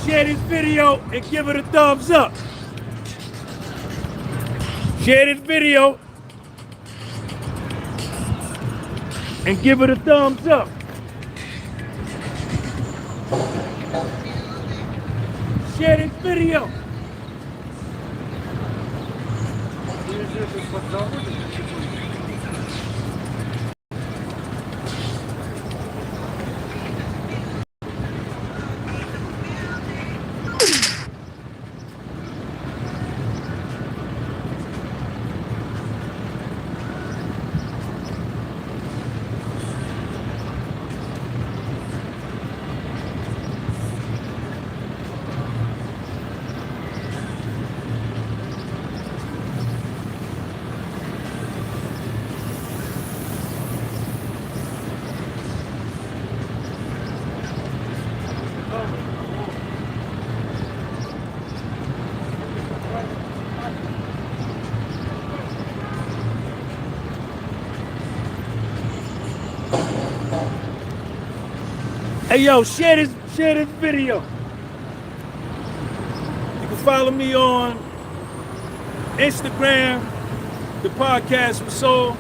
Share this video and give it a thumbs up. Share this video and give it a thumbs up. Share this video. Hey yo, share this video. You can follow me on Instagram, the podcast was sold.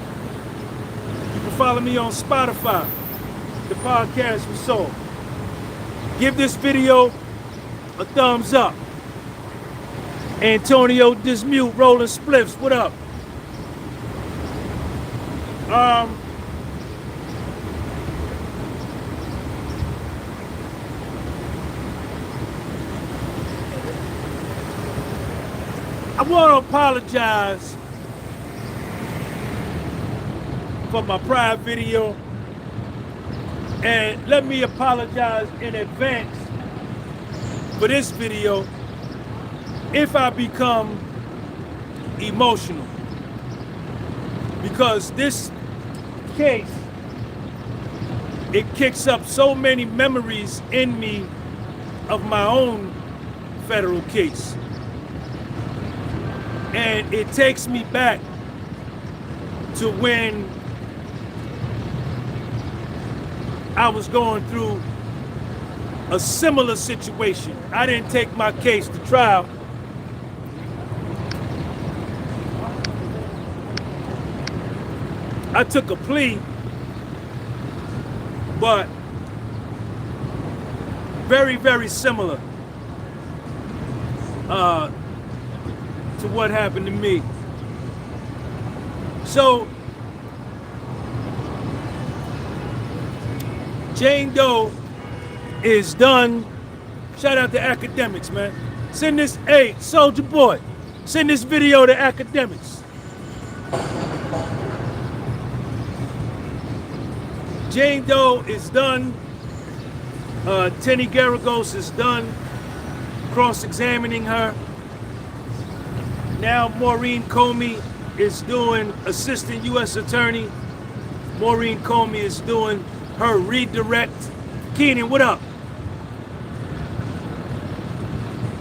You can follow me on Spotify, the podcast was sold. Give this video a thumbs up. Antonio Dismute, Rolling Spliffs, what up? I want to apologize for my prior video, and let me apologize in advance for this video if I become emotional, because this case, it kicks up so many memories in me of my own federal case. And it takes me back to when I was going through a similar situation. I didn't take my case to trial. I took a plea, but very, very similar to what happened to me. So Jane Doe is done. Shout out to Academics, man. Send this, hey, Soldier Boy, send this video to Academics. Jane Doe is done. Tenny Garagos is done cross-examining her. Now Maureen Comey is doing Assistant U.S. Attorney. Maureen Comey is doing her redirect. Keenan, what up?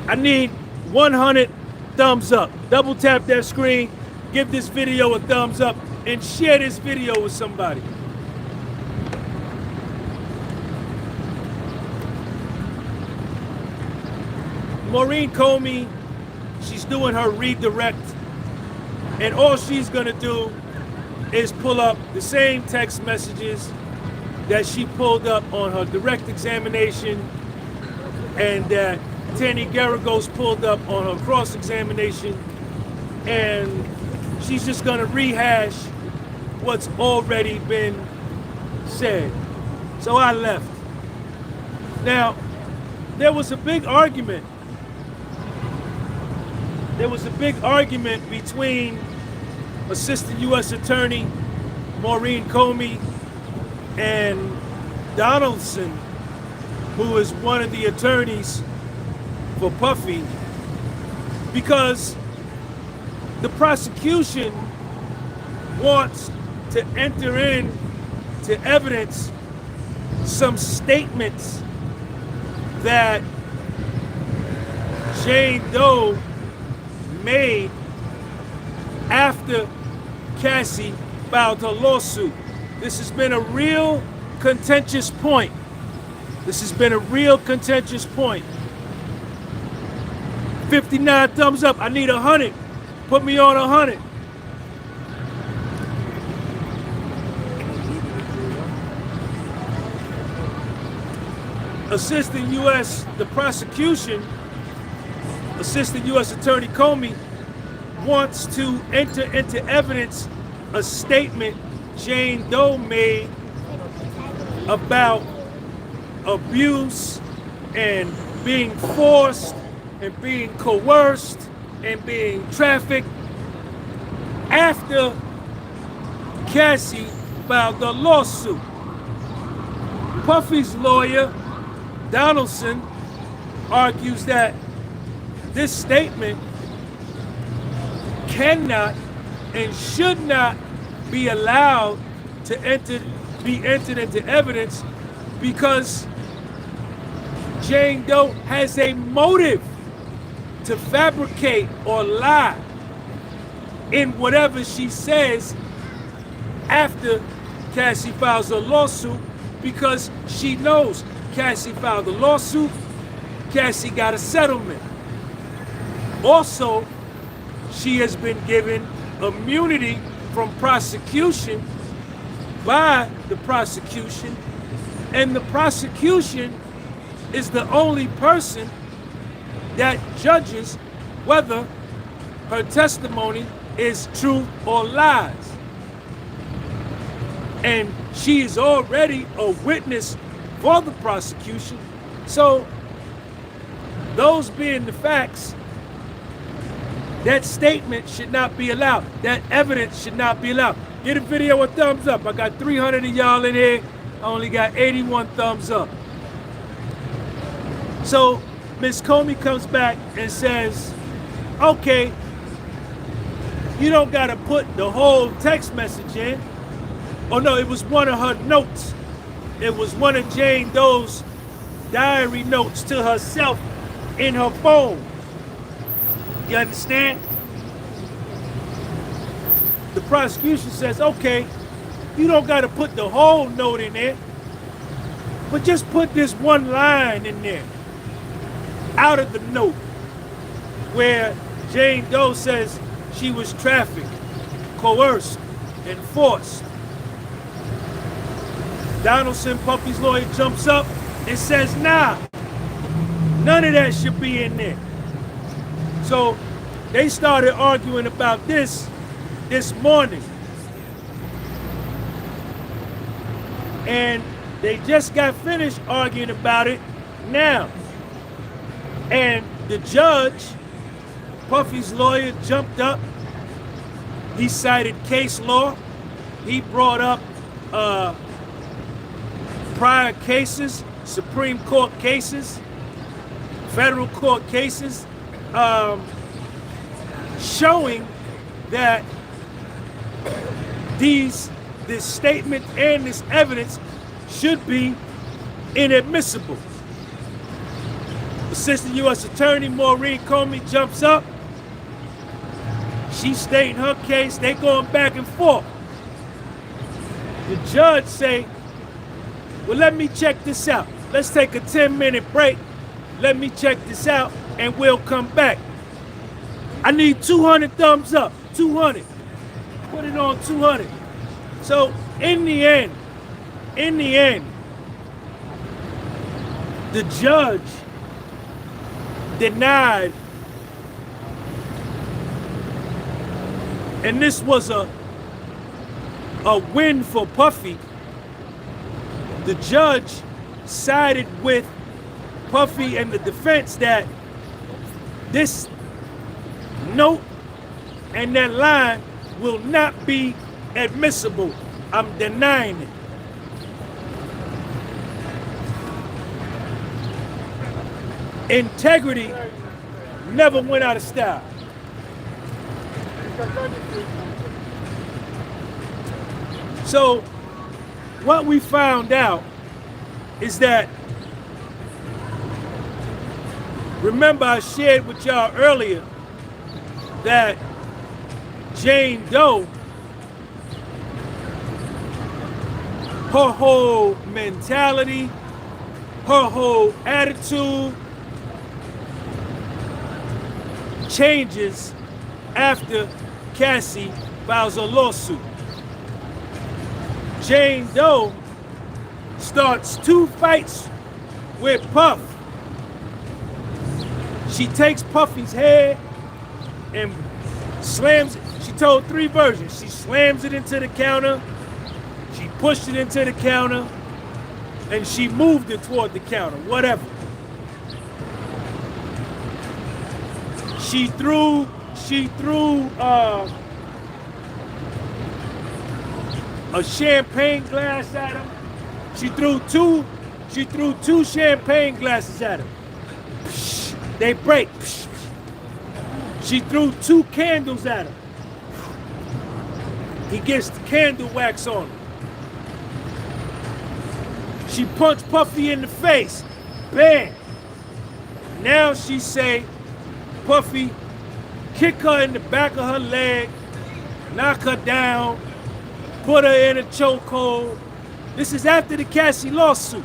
I need 100 thumbs up. Double tap that screen, give this video a thumbs up, and share this video with somebody. Maureen Comey, she's doing her redirect, and all she's gonna do is pull up the same text messages that she pulled up on her direct examination and that Tenny Garagos pulled up on her cross-examination, and she's just gonna rehash what's already been said. So I left. Now, there was a big argument. There was a big argument between Assistant U.S. Attorney Maureen Comey and Donaldson, who is one of the attorneys for Puffy, because the prosecution wants to enter into evidence some statements that Jane Doe made after Cassie filed her lawsuit. This has been a real contentious point. This has been a real contentious point. 59 thumbs up. I need 100. Put me on 100. Assistant U.S. the prosecution, Assistant U.S. Attorney Comey wants to enter into evidence a statement Jane Doe made about abuse and being forced and being coerced and being trafficked after Cassie filed the lawsuit. Puffy's lawyer, Donaldson, argues that this statement cannot and should not be allowed to be entered into evidence because Jane Doe has a motive to fabricate or lie in whatever she says after Cassie files a lawsuit, because she knows Cassie filed a lawsuit, Cassie got a settlement. Also, she has been given immunity from prosecution by the prosecution, and the prosecution is the only person that judges whether her testimony is true or lies. And she is already a witness for the prosecution. So, those being the facts, that statement should not be allowed. That evidence should not be allowed. Give the video a thumbs up. I got 300 of y'all in here. I only got 81 thumbs up. So, Ms. Comey comes back and says, okay, you don't gotta put the whole text message in. Oh no, it was one of her notes. It was one of Jane Doe's diary notes to herself in her phone. You understand? The prosecution says, okay, you don't gotta put the whole note in there, but just put this one line in there, out of the note, where Jane Doe says she was trafficked, coerced, and forced. Donaldson, Puffy's lawyer, jumps up and says, nah, none of that should be in there. So they started arguing about this morning. And they just got finished arguing about it now. And the judge, Puffy's lawyer, jumped up. He cited case law. He brought up prior cases, Supreme Court cases, federal court cases, showing that this statement and this evidence should be inadmissible. Assistant U.S. Attorney Maureen Comey jumps up. She's stating her case. They going back and forth. The judge say, well, let me check this out. Let's take a 10-minute break. Let me check this out, and we'll come back. I need 200 thumbs up. 200. Put it on 200. So in the end, the judge denied, and this was a win for Puffy. The judge sided with Puffy and the defense that this note and that line will not be admissible. I'm denying it. Integrity never went out of style. So what we found out is that, remember I shared with y'all earlier that Jane Doe, her whole mentality, her whole attitude changes after Cassie files a lawsuit. Jane Doe starts 2 fights with Puff. She takes Puffy's head and slams it. She told 3 versions. She slams it into the counter, she pushed it into the counter, and she moved it toward the counter, whatever. She threw a champagne glass at him. She threw two champagne glasses at him. They break. She threw 2 candles at him. He gets the candle wax on him. She punched Puffy in the face. Bam! Now she say, Puffy, kick her in the back of her leg, knock her down, put her in a chokehold. This is after the Cassie lawsuit.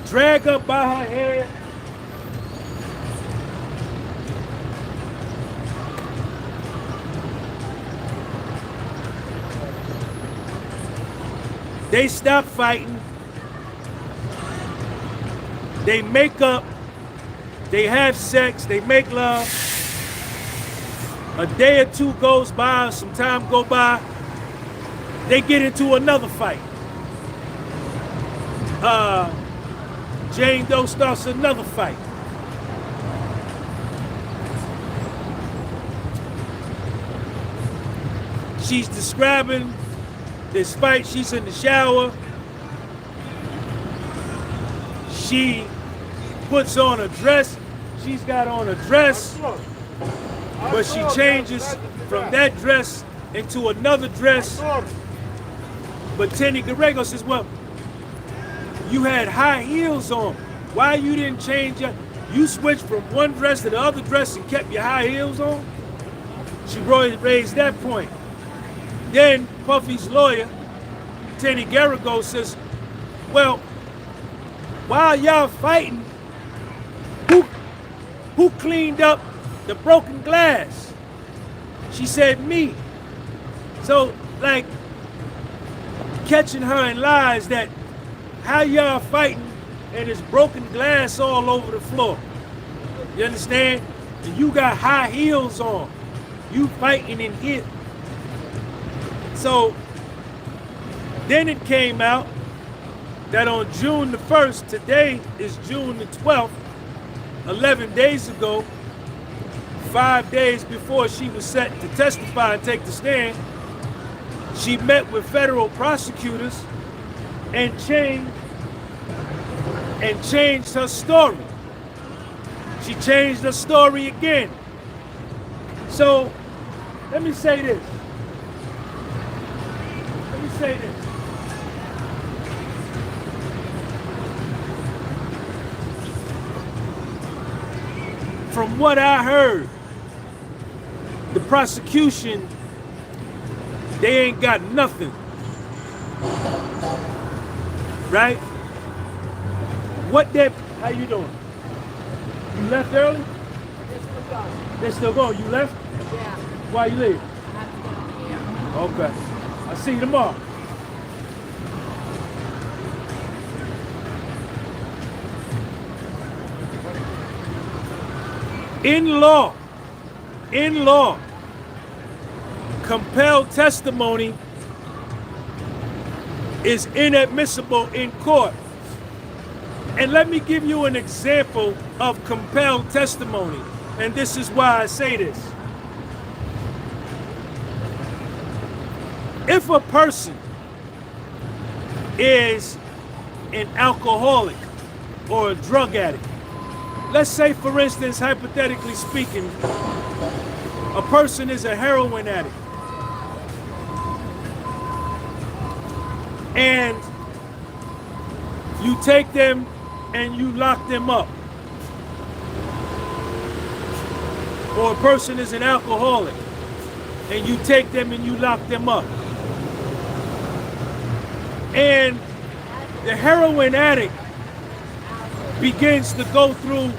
Drag her by her hair. They stop fighting. They make up. They have sex. They make love. A day or 2 goes by, some time go by. They get into another fight. Jane Doe starts another fight. She's describing this fight. She's in the shower. She puts on a dress. She's got on a dress, but she changes from that dress into another dress. But Tenny Garego says, well, you had high heels on. Why you didn't change your... You switched from one dress to the other dress and kept your high heels on? She raised that point. Then Puffy's lawyer, Tenny Garego, says, well, while y'all fighting, who cleaned up the broken glass? She said, me. So, like, catching her in lies that how y'all fighting and there's broken glass all over the floor. You understand? And you got high heels on. You fighting in here. So then it came out that on June the 1st, today is June the 12th, 11 days ago, 5 days before she was set to testify and take the stand, she met with federal prosecutors and changed her story. She changed her story again. So let me say this. From what I heard, the prosecution, they ain't got nothing. Right? How you doing? You left early? They're still going. You left? Yeah. Why you leave? I have to go. Yeah. Okay. I'll see you tomorrow. In law, compelled testimony is inadmissible in court. And let me give you an example of compelled testimony. And this is why I say this. If a person is an alcoholic or a drug addict, let's say, for instance, hypothetically speaking, a person is a heroin addict. And you take them and you lock them up. Or a person is an alcoholic and you take them and you lock them up. And the heroin addict begins to go through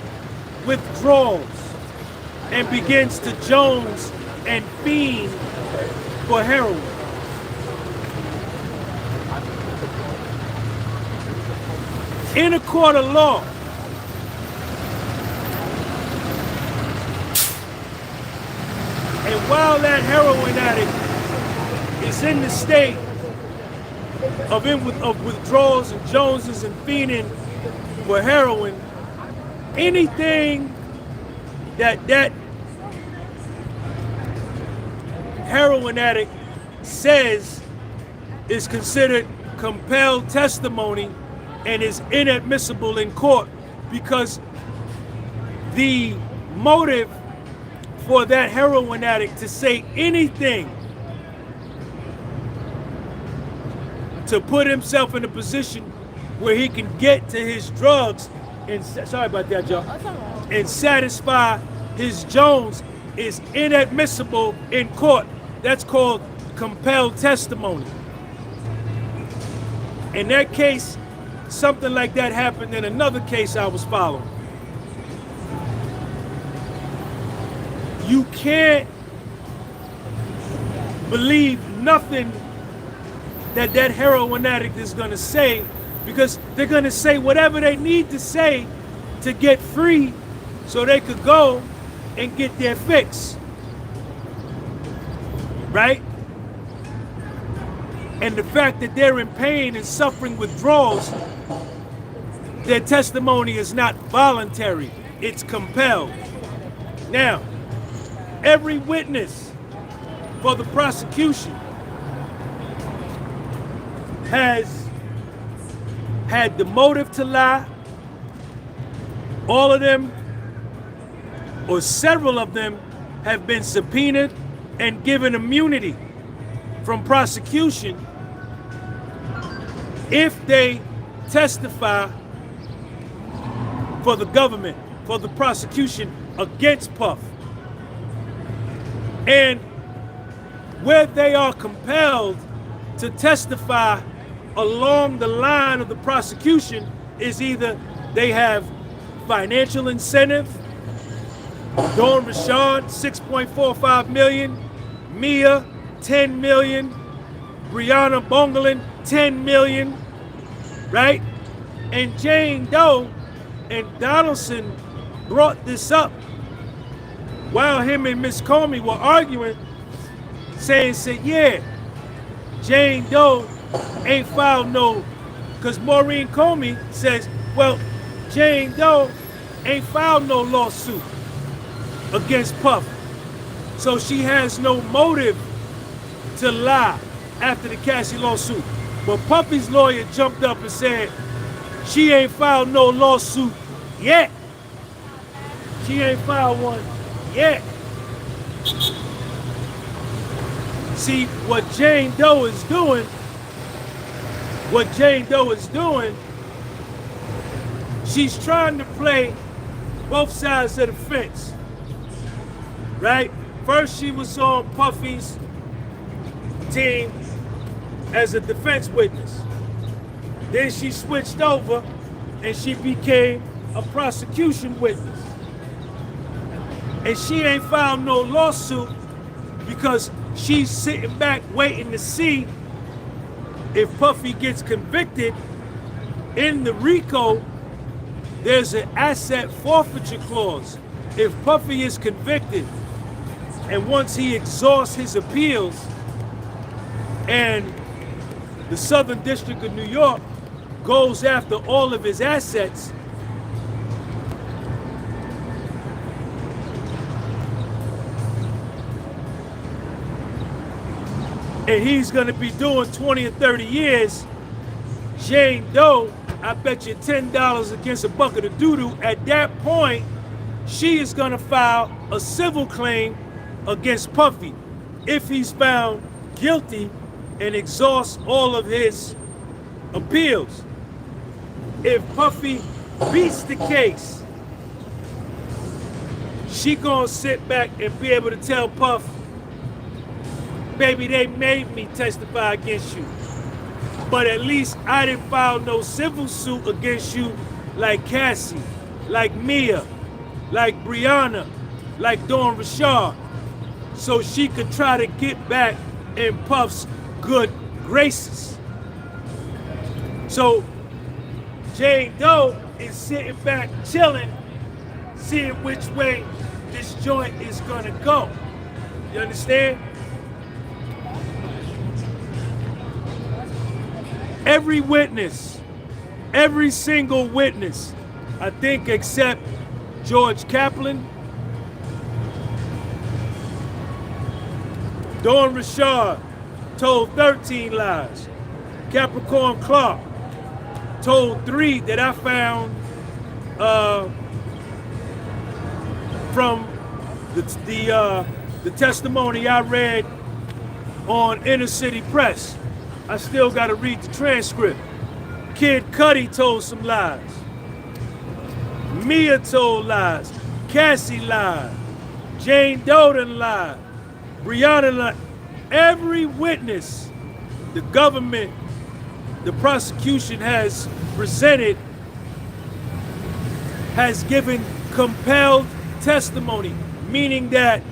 withdrawals. and begins to jones and fiend for heroin. In a court of law, and while that heroin addict is in the state of withdrawals and joneses and fiending for heroin, anything that heroin addict says is considered compelled testimony and is inadmissible in court, because the motive for that heroin addict to say anything to put himself in a position where he can get to his drugs and, sorry about that, y'all, and satisfy his jones is inadmissible in court. That's called compelled testimony. In that case, something like that happened in another case I was following. You can't believe nothing that heroin addict is gonna say, because they're gonna say whatever they need to say to get free so they could go and get their fix. Right? And the fact that they're in pain and suffering withdrawals, their testimony is not voluntary, it's compelled. Now, every witness for the prosecution has had the motive to lie. All of them, or several of them, have been subpoenaed and given immunity from prosecution if they testify for the government, for the prosecution against Puff. And where they are compelled to testify along the line of the prosecution is either they have financial incentive, Dawn Rashad, 6.45 million, Mia, 10 million, Brianna Bongalin, 10 million, right? And Jane Doe and Donaldson brought this up while him and Miss Comey were arguing, saying, yeah, Jane Doe ain't filed no, because Maureen Comey says, well, Jane Doe ain't filed no lawsuit against Puff, so she has no motive to lie after the Cassie lawsuit. But Puffy's lawyer jumped up and said, she ain't filed no lawsuit yet. She ain't filed one yet. See, what Jane Doe is doing, she's trying to play both sides of the fence, right? First, she was on Puffy's team as a defense witness. Then she switched over and she became a prosecution witness. And she ain't filed no lawsuit because she's sitting back waiting to see if Puffy gets convicted. In the RICO, there's an asset forfeiture clause. If Puffy is convicted, and once he exhausts his appeals, and the Southern District of New York goes after all of his assets, and he's gonna be doing 20 or 30 years, Jane Doe, I bet you $10 against a bucket of doo-doo, at that point, she is gonna file a civil claim against Puffy if he's found guilty and exhausts all of his appeals. If Puffy beats the case, she gonna sit back and be able to tell Puff, baby, they made me testify against you, but at least I didn't file no civil suit against you like Cassie, like Mia, like Brianna, like Dawn Rashard, so she could try to get back in Puff's good graces. So Jane Doe is sitting back chilling, seeing which way this joint is gonna go. You understand? Every witness, every single witness, I think except George Kaplan, Dawn Rashard told 13 lies. Capricorn Clark told 3 that I found from the testimony I read on Inner City Press. I still got to read the transcript. Kid Cudi told some lies. Mia told lies. Cassie lied. Jane Doe done lied. Brianna lied. Every witness the government, the prosecution has presented has given compelled testimony, meaning that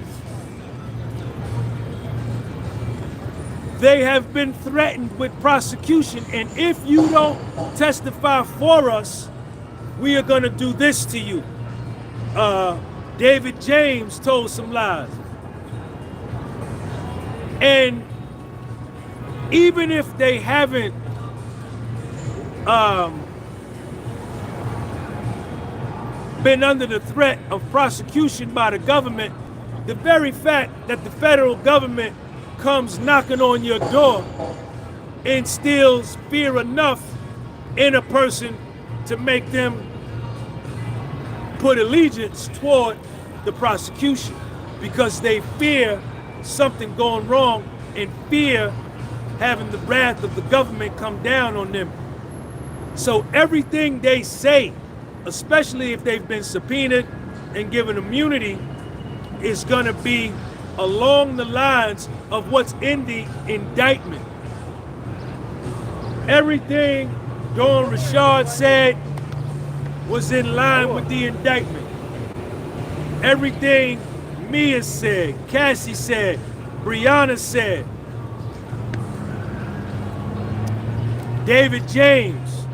they have been threatened with prosecution, and if you don't testify for us, we are gonna do this to you. David James told some lies. And even if they haven't been under the threat of prosecution by the government, the very fact that the federal government comes knocking on your door instills fear enough in a person to make them put allegiance toward the prosecution, because they fear something going wrong and fear having the wrath of the government come down on them. So everything they say, especially if they've been subpoenaed and given immunity, is gonna be along the lines of what's in the indictment. Everything Dawn Rashard said was in line with the indictment. Everything Mia said, Cassie said, Brianna said, David James,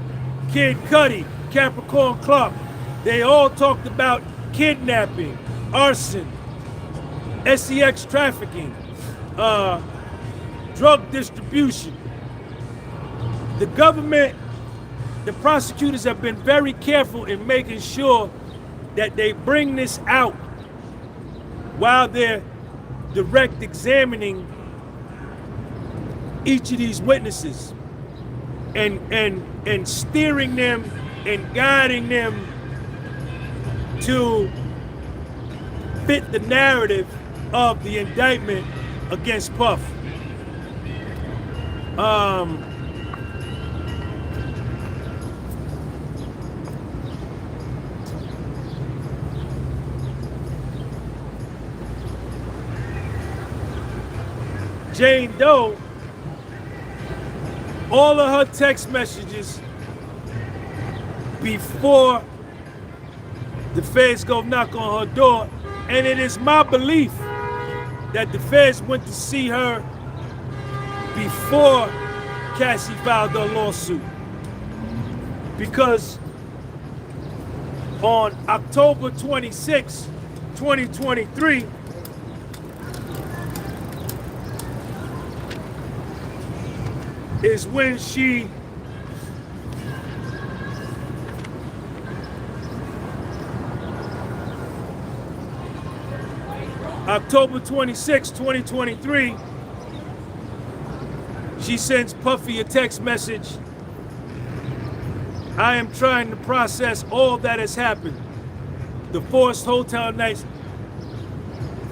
Kid Cudi, Capricorn Clark, they all talked about kidnapping, arson, SEX trafficking, drug distribution. The government, the prosecutors have been very careful in making sure that they bring this out while they're direct examining each of these witnesses and steering them and guiding them to fit the narrative of the indictment against Puff. Jane Doe, all of her text messages before the feds go knock on her door, and it is my belief that the feds went to see her before Cassie filed her lawsuit, because on October 26, 2023, is when she October 26, 2023, she sends Puffy a text message. I am trying to process all that has happened. The forced hotel nights.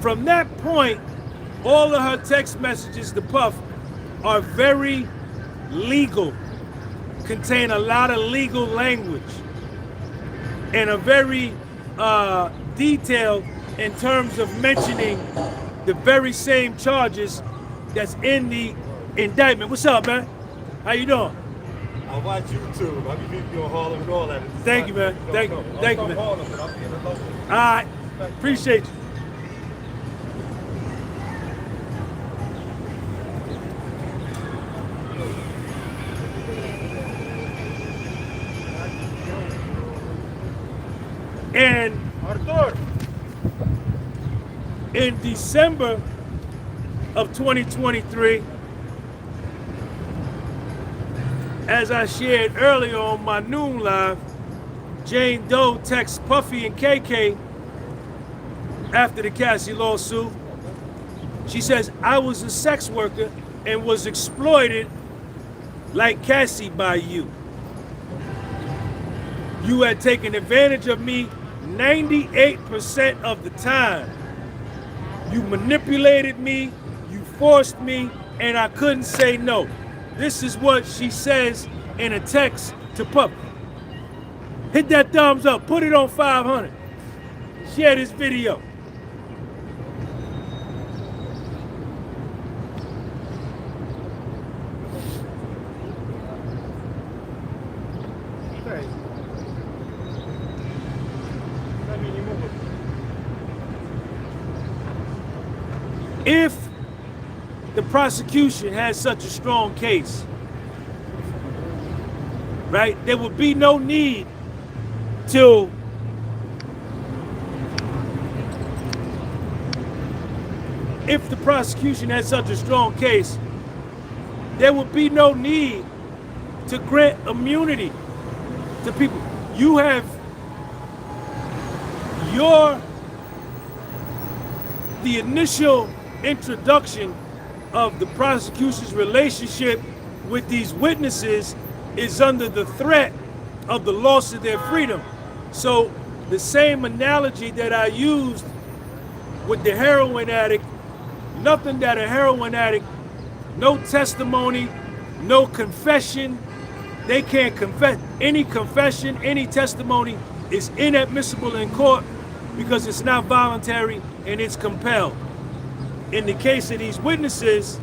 From that point, all of her text messages to Puff are very legal, contain a lot of legal language, and are very detailed in terms of mentioning the very same charges that's in the indictment. What's up, man? How you doing? I watch YouTube. I be you on Harlem and all that. Thank you, man. Thank you, man. All right, appreciate you. And Arthur. in December of 2023, as I shared earlier on my noon live, Jane Doe texts Puffy and KK after the Cassie lawsuit. She says, I was a sex worker and was exploited like Cassie by you. You had taken advantage of me 98% of the time. You manipulated me, you forced me, and I couldn't say no. This is what she says in a text to Puffy. Hit that thumbs up, put it on 500. Share this video. If the prosecution has such a strong case, right, there would be no need to if the prosecution has such a strong case, there would be no need to grant immunity to people. You have the initial introduction of the prosecution's relationship with these witnesses is under the threat of the loss of their freedom. So the same analogy that I used with the heroin addict, nothing that a heroin addict, no testimony, no confession, they can't confess. Any confession, any testimony is inadmissible in court because it's not voluntary and it's compelled. In the case of these witnesses,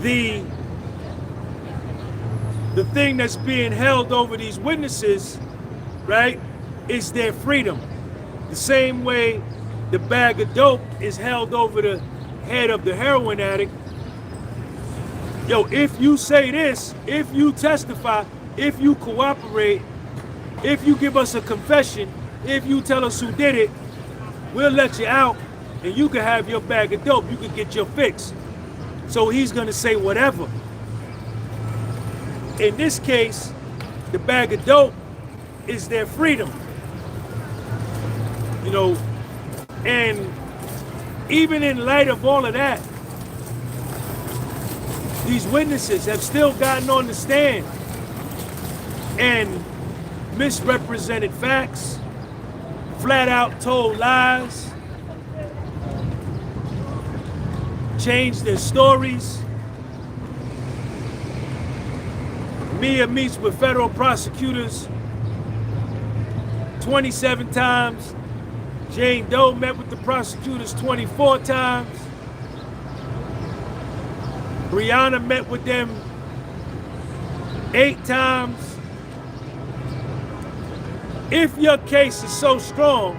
the thing that's being held over these witnesses, right, is their freedom. The same way the bag of dope is held over the head of the heroin addict. Yo, if you say this, if you testify, if you cooperate, if you give us a confession, if you tell us who did it, we'll let you out and you can have your bag of dope. You can get your fix. So he's gonna say whatever. In this case, the bag of dope is their freedom. You know, and even in light of all of that, these witnesses have still gotten on the stand and misrepresented facts, flat out told lies, changed their stories. Mia meets with federal prosecutors 27 times. Jane Doe met with the prosecutors 24 times. Brianna met with them 8 times. If your case is so strong,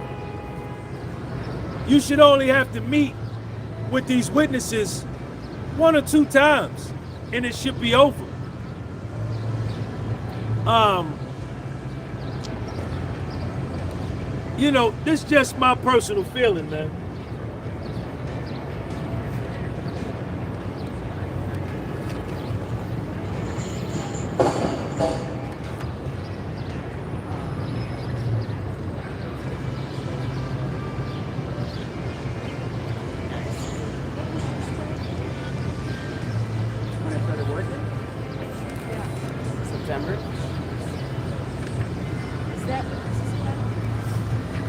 you should only have to meet with these witnesses 1 or 2 times and it should be over. You know, this is just my personal feeling, man. September.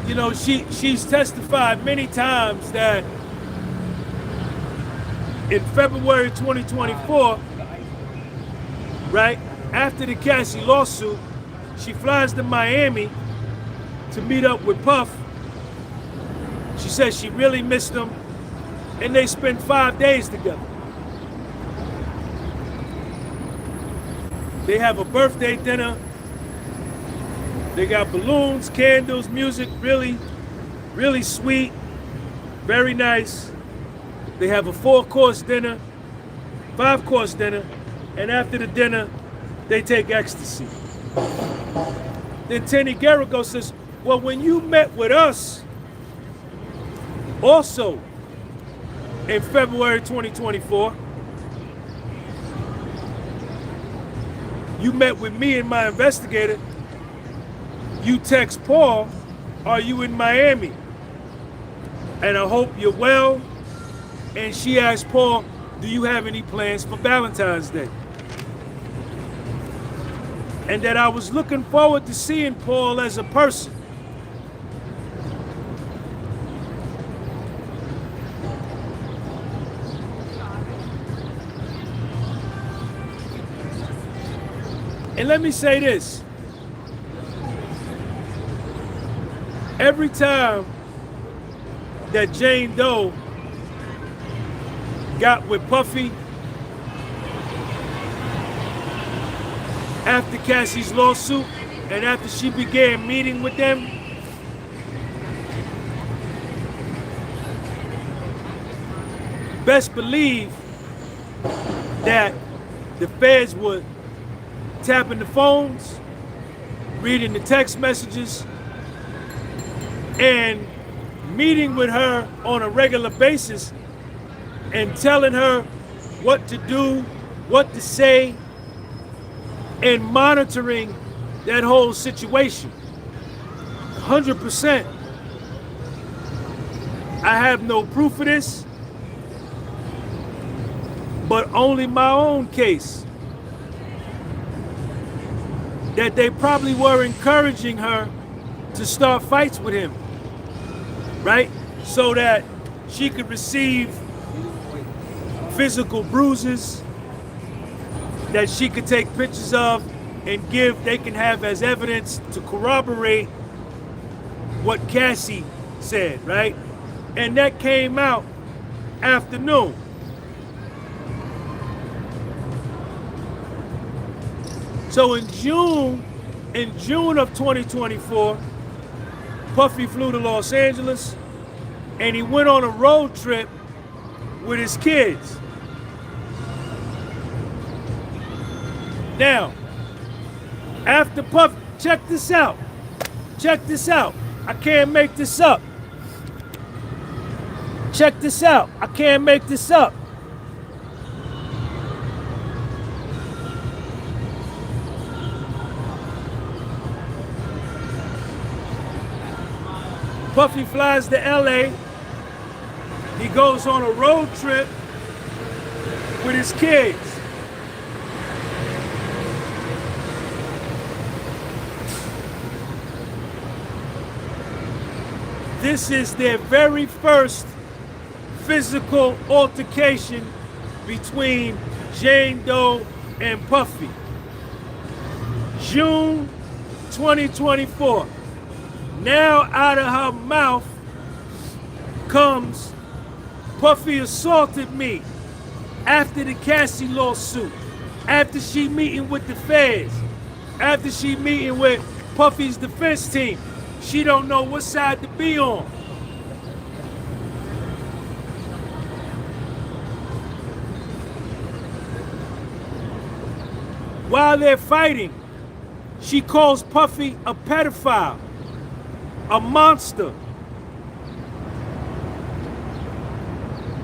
You know, she's testified many times that in February 2024, right, after the Cassie lawsuit, she flies to Miami to meet up with Puff. She says she really missed him, and they spend 5 days together. They have a birthday dinner. They got balloons, candles, music, really, really sweet, very nice. They have a 4-course dinner, 5-course dinner, and after the dinner, they take ecstasy. Then Tenny Garrigo says, well, when you met with us, also in February 2024, you met with me and my investigator. You text Paul, are you in Miami? And I hope you're well. And she asked Paul, do you have any plans for Valentine's Day? And that I was looking forward to seeing Paul as a person. And let me say this. Every time that Jane Doe got with Puffy after Cassie's lawsuit and after she began meeting with them, best believe that the feds would tapping the phones, reading the text messages, and meeting with her on a regular basis and telling her what to do, what to say, and monitoring that whole situation. 100%. I have no proof of this, but only my own case. That they probably were encouraging her to start fights with him, right? So that she could receive physical bruises that she could take pictures of and they can have as evidence to corroborate what Cassie said, right? And that came out afternoon. So in June of 2024, Puffy flew to Los Angeles and he went on a road trip with his kids. Now, after Puff, check this out. Check this out. I can't make this up. Check this out. I can't make this up. Puffy flies to LA. He goes on a road trip with his kids. This is their very first physical altercation between Jane Doe and Puffy. June 2024. Now out of her mouth comes, Puffy assaulted me after the Cassie lawsuit, after she meeting with the feds, after she meeting with Puffy's defense team. She don't know what side to be on. While they're fighting, she calls Puffy a pedophile, a monster,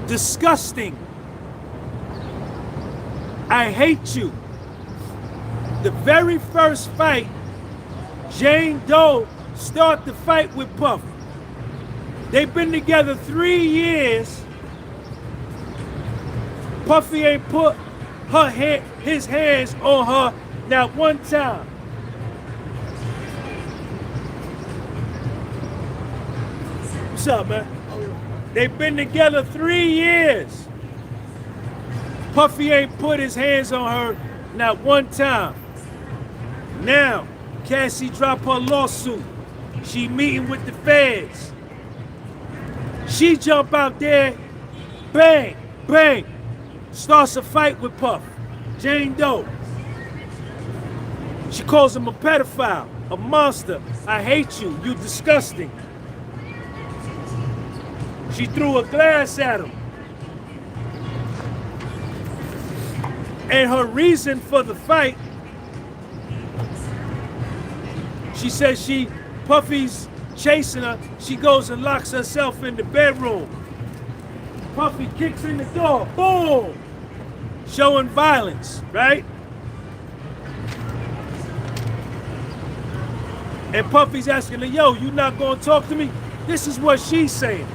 disgusting. I hate you. The very first fight, Jane Doe started the fight with Puffy. They've been together 3 years. Puffy ain't put his hands on her not one time. What's up, man? They've been together 3 years. Puffy ain't put his hands on her not one time. Now, Cassie dropped her lawsuit. She meeting with the feds. She jump out there, bang, bang, starts a fight with Puff, Jane Doe. She calls him a pedophile, a monster. I hate you, you disgusting. She threw a glass at him. And her reason for the fight She says Puffy's chasing her. She goes and locks herself in the bedroom. Puffy kicks in the door. Boom! Showing violence, right? And Puffy's asking her, yo, you not gonna talk to me? This is what she's saying.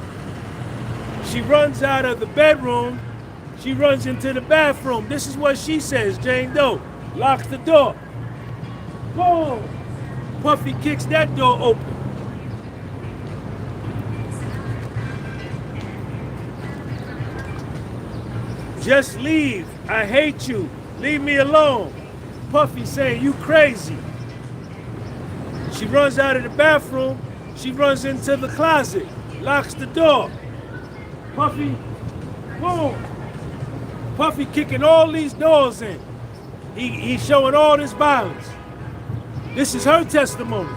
She runs out of the bedroom. She runs into the bathroom. This is what she says, Jane Doe. Locks the door. Boom! Puffy kicks that door open. Just leave. I hate you. Leave me alone. Puffy saying, you crazy. She runs out of the bathroom. She runs into the closet. Locks the door. Puffy, boom. Puffy kicking all these doors in. He's showing all this violence. This is her testimony.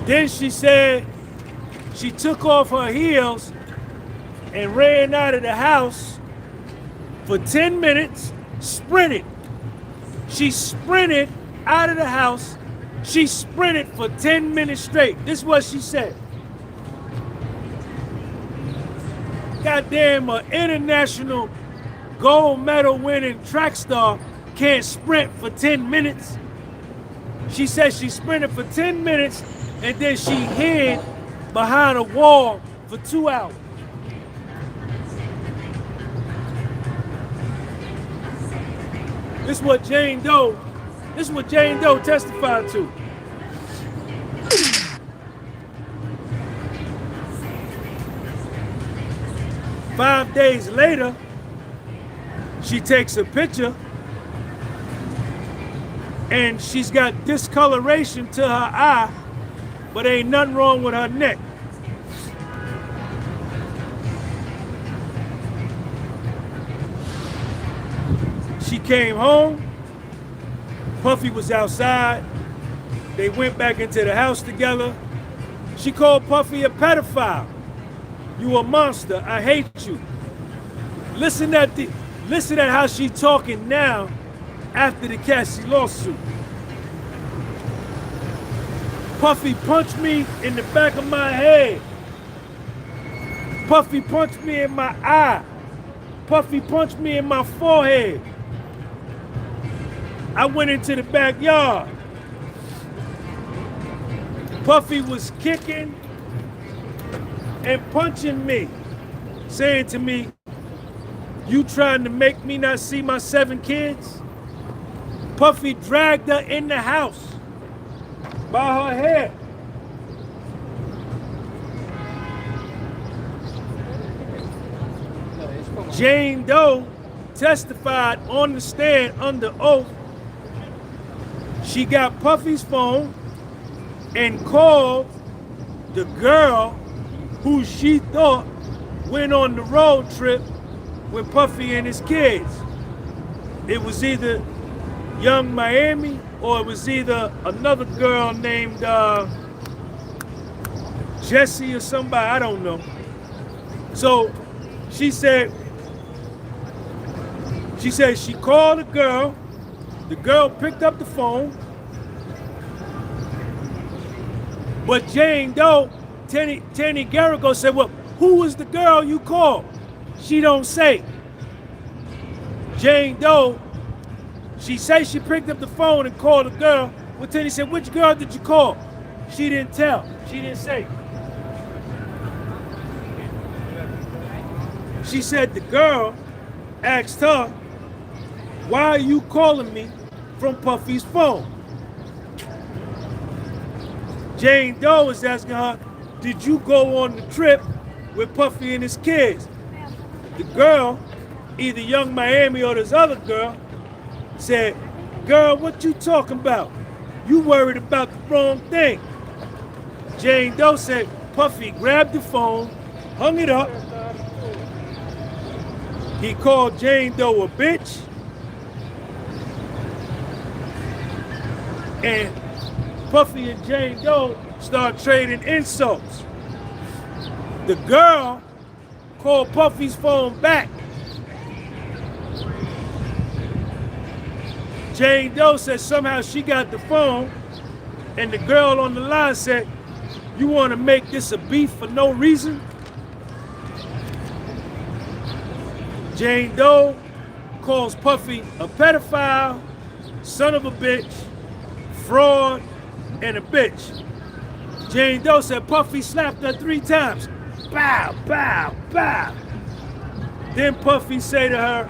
Then she said she took off her heels and ran out of the house for 10 minutes, sprinted. She sprinted out of the house. She sprinted for 10 minutes straight. This is what she said. Goddamn, an international gold medal winning track star can't sprint for 10 minutes. She said she sprinted for 10 minutes and then she hid behind a wall for 2 hours. This is what Jane Doe testified to. Five days later, she takes a picture and she's got discoloration to her eye, but ain't nothing wrong with her neck. She came home. Puffy was outside. They went back into the house together. She called Puffy a pedophile. You a monster. I hate you. Listen at how she talking now after the Cassie lawsuit. Puffy punched me in the back of my head. Puffy punched me in my eye. Puffy punched me in my forehead. I went into the backyard. Puffy was kicking and punching me, saying to me, you trying to make me not see my 7 kids? Puffy dragged her in the house by her hair. Jane Doe testified on the stand under oath. She got Puffy's phone and called the girl who she thought went on the road trip with Puffy and his kids. It was either Young Miami or it was either another girl named Jessie or somebody, I don't know. So she said she called the girl picked up the phone, but Jane Doe, Tenny Garrigo said, well, who was the girl you called? She don't say. Jane Doe, she said she picked up the phone and called the girl. Well, Tenny said, which girl did you call? She didn't tell. She didn't say. She said the girl asked her, why are you calling me from Puffy's phone? Jane Doe was asking her, did you go on the trip with Puffy and his kids? The girl, either Young Miami or this other girl, said, girl, what you talking about? You worried about the wrong thing. Jane Doe said, Puffy grabbed the phone, hung it up. He called Jane Doe a bitch. And Puffy and Jane Doe start trading insults. The girl called Puffy's phone back Jane Doe said somehow she got the phone, and the girl on the line said, "You want to make this a beef for no reason?" Jane Doe calls Puffy a pedophile, son of a bitch, fraud, and a bitch. Jane Doe said Puffy slapped her 3 times. Bow, bow, bow. Then Puffy say to her,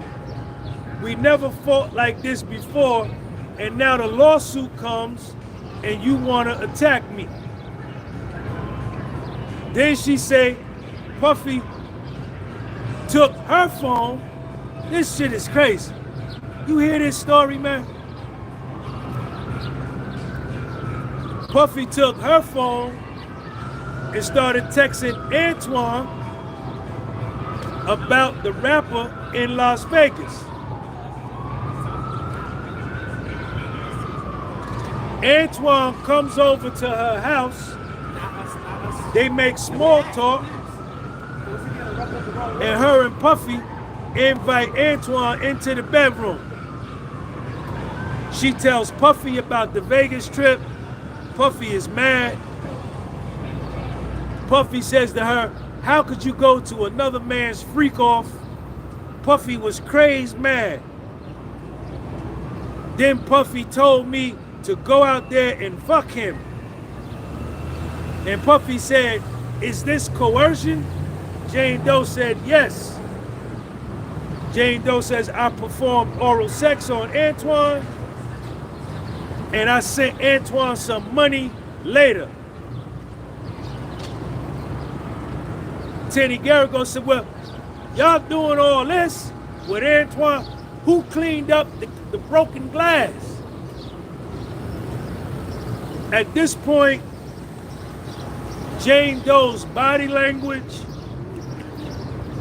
"We never fought like this before, and now the lawsuit comes and you want to attack me." Then she say Puffy took her phone. This shit is crazy. You hear this story, man? Puffy took her phone and started texting Antoine about the rapper in Las Vegas. Antoine comes over to her house. They make small talk, and her and Puffy invite Antoine into the bedroom. She tells Puffy about the Vegas trip. Puffy is mad. Puffy says to her, "How could you go to another man's freak off?" Puffy was crazed mad. Then Puffy told me to go out there and fuck him. And Puffy said, "Is this coercion?" Jane Doe said, "Yes." Jane Doe says, "I performed oral sex on Antoine, and I sent Antoine some money later." Tenny Garrigo said, "Well, y'all doing all this with Antoine. Who cleaned up the broken glass?" At this point, Jane Doe's body language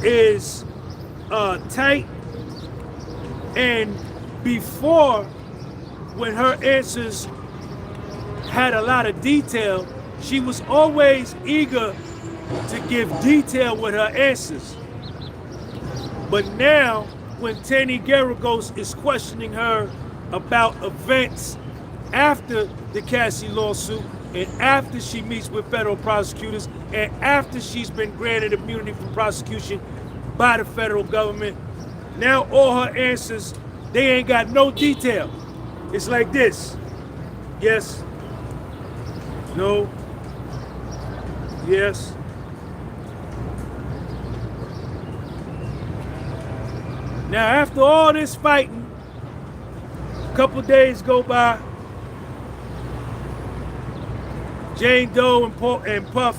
is tight, and before, when her answers had a lot of detail, she was always eager to give detail with her answers. But now, when Tenny Garrigos is questioning her about events after the Cassie lawsuit, and after she meets with federal prosecutors, and after she's been granted immunity from prosecution by the federal government, now all her answers, they ain't got no detail. It's like this: yes, no, yes. Now, after all this fighting, a couple days go by. Jane Doe and Puff,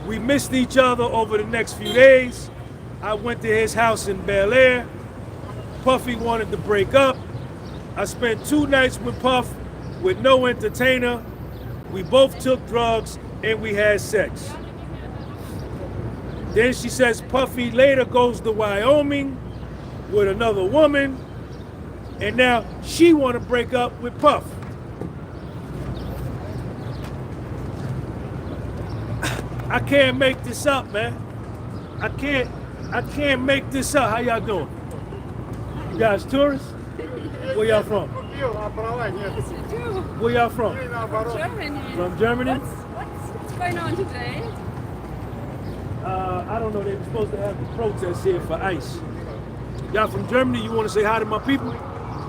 we missed each other over the next few days. I went to his house in Bel Air. Puffy wanted to break up. I spent 2 nights with Puff with no entertainer. We both took drugs and we had sex. Then she says Puffy later goes to Wyoming with another woman, and now she want to break up with Puff. I can't make this up, man. I can't make this up. How y'all doing? You guys tourists? Where y'all from? Where y'all from? Germany. From Germany? What's going on today? I don't know. They were supposed to have the protest here for ICE. Y'all from Germany? You want to say hi to my people?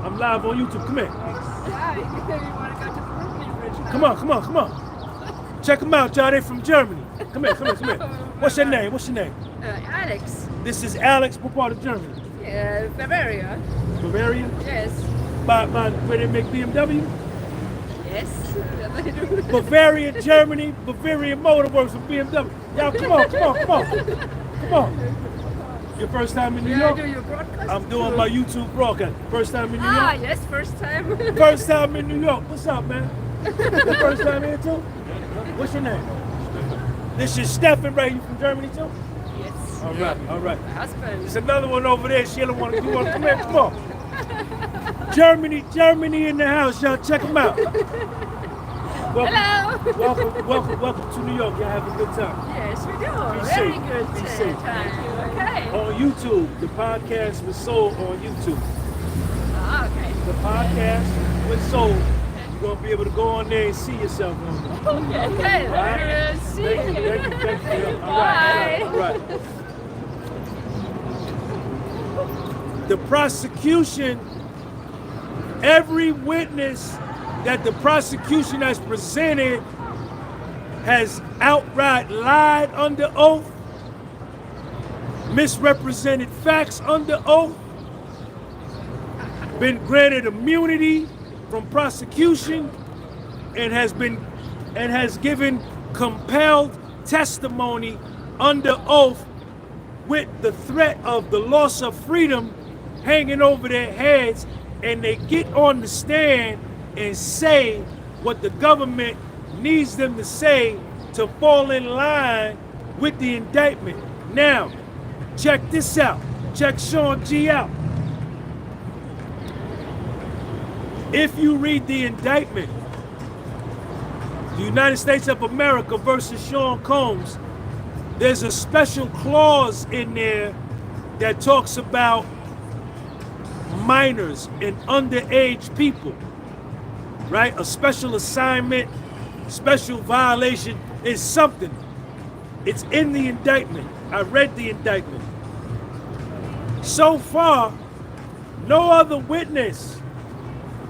I'm live on YouTube. Come here. Yeah, you want to go to the Brooklyn Bridge now. Come on. Check them out, y'all. They from Germany. Come here. What's your name? Alex. This is Alex. What part of Germany? Bavaria. Bavaria? Yes. By where they make BMW? Yes. They do. Bavaria, Germany, Bavarian Motor Works with BMW. Y'all, come on. Your first time in New York? Do you broadcast? I'm doing my YouTube broadcast. First time in New York? Ah, yes, first time. First time in New York. What's up, man? The first time here too? What's your name? This is Stefan, right? You from Germany too? Yes. All right. My husband. There's another one over there. Sheila you want to come here? Come on. Germany in the house, y'all. Check them out. Welcome to New York. Y'all have a good time. Yes, we do. Be Very safe. good Be safe. time. Okay. On YouTube, the podcast was sold on YouTube. Ah, okay. The podcast So you're gonna be able to go on there and see yourself on there. Okay. All right. See Thank you. you. Bye. All right. The prosecution, every witness that the prosecution has presented has outright lied under oath, misrepresented facts under oath, been granted immunity from prosecution, and has given compelled testimony under oath with the threat of the loss of freedom hanging over their heads, and they get on the stand and say what the government needs them to say to fall in line with the indictment. Now, check this out. Check Sean G out. If you read the indictment, the United States of America versus Sean Combs, there's a special clause in there that talks about minors and underage people, right? A special assignment, special violation is something. It's in the indictment. I read the indictment. So far, no other witness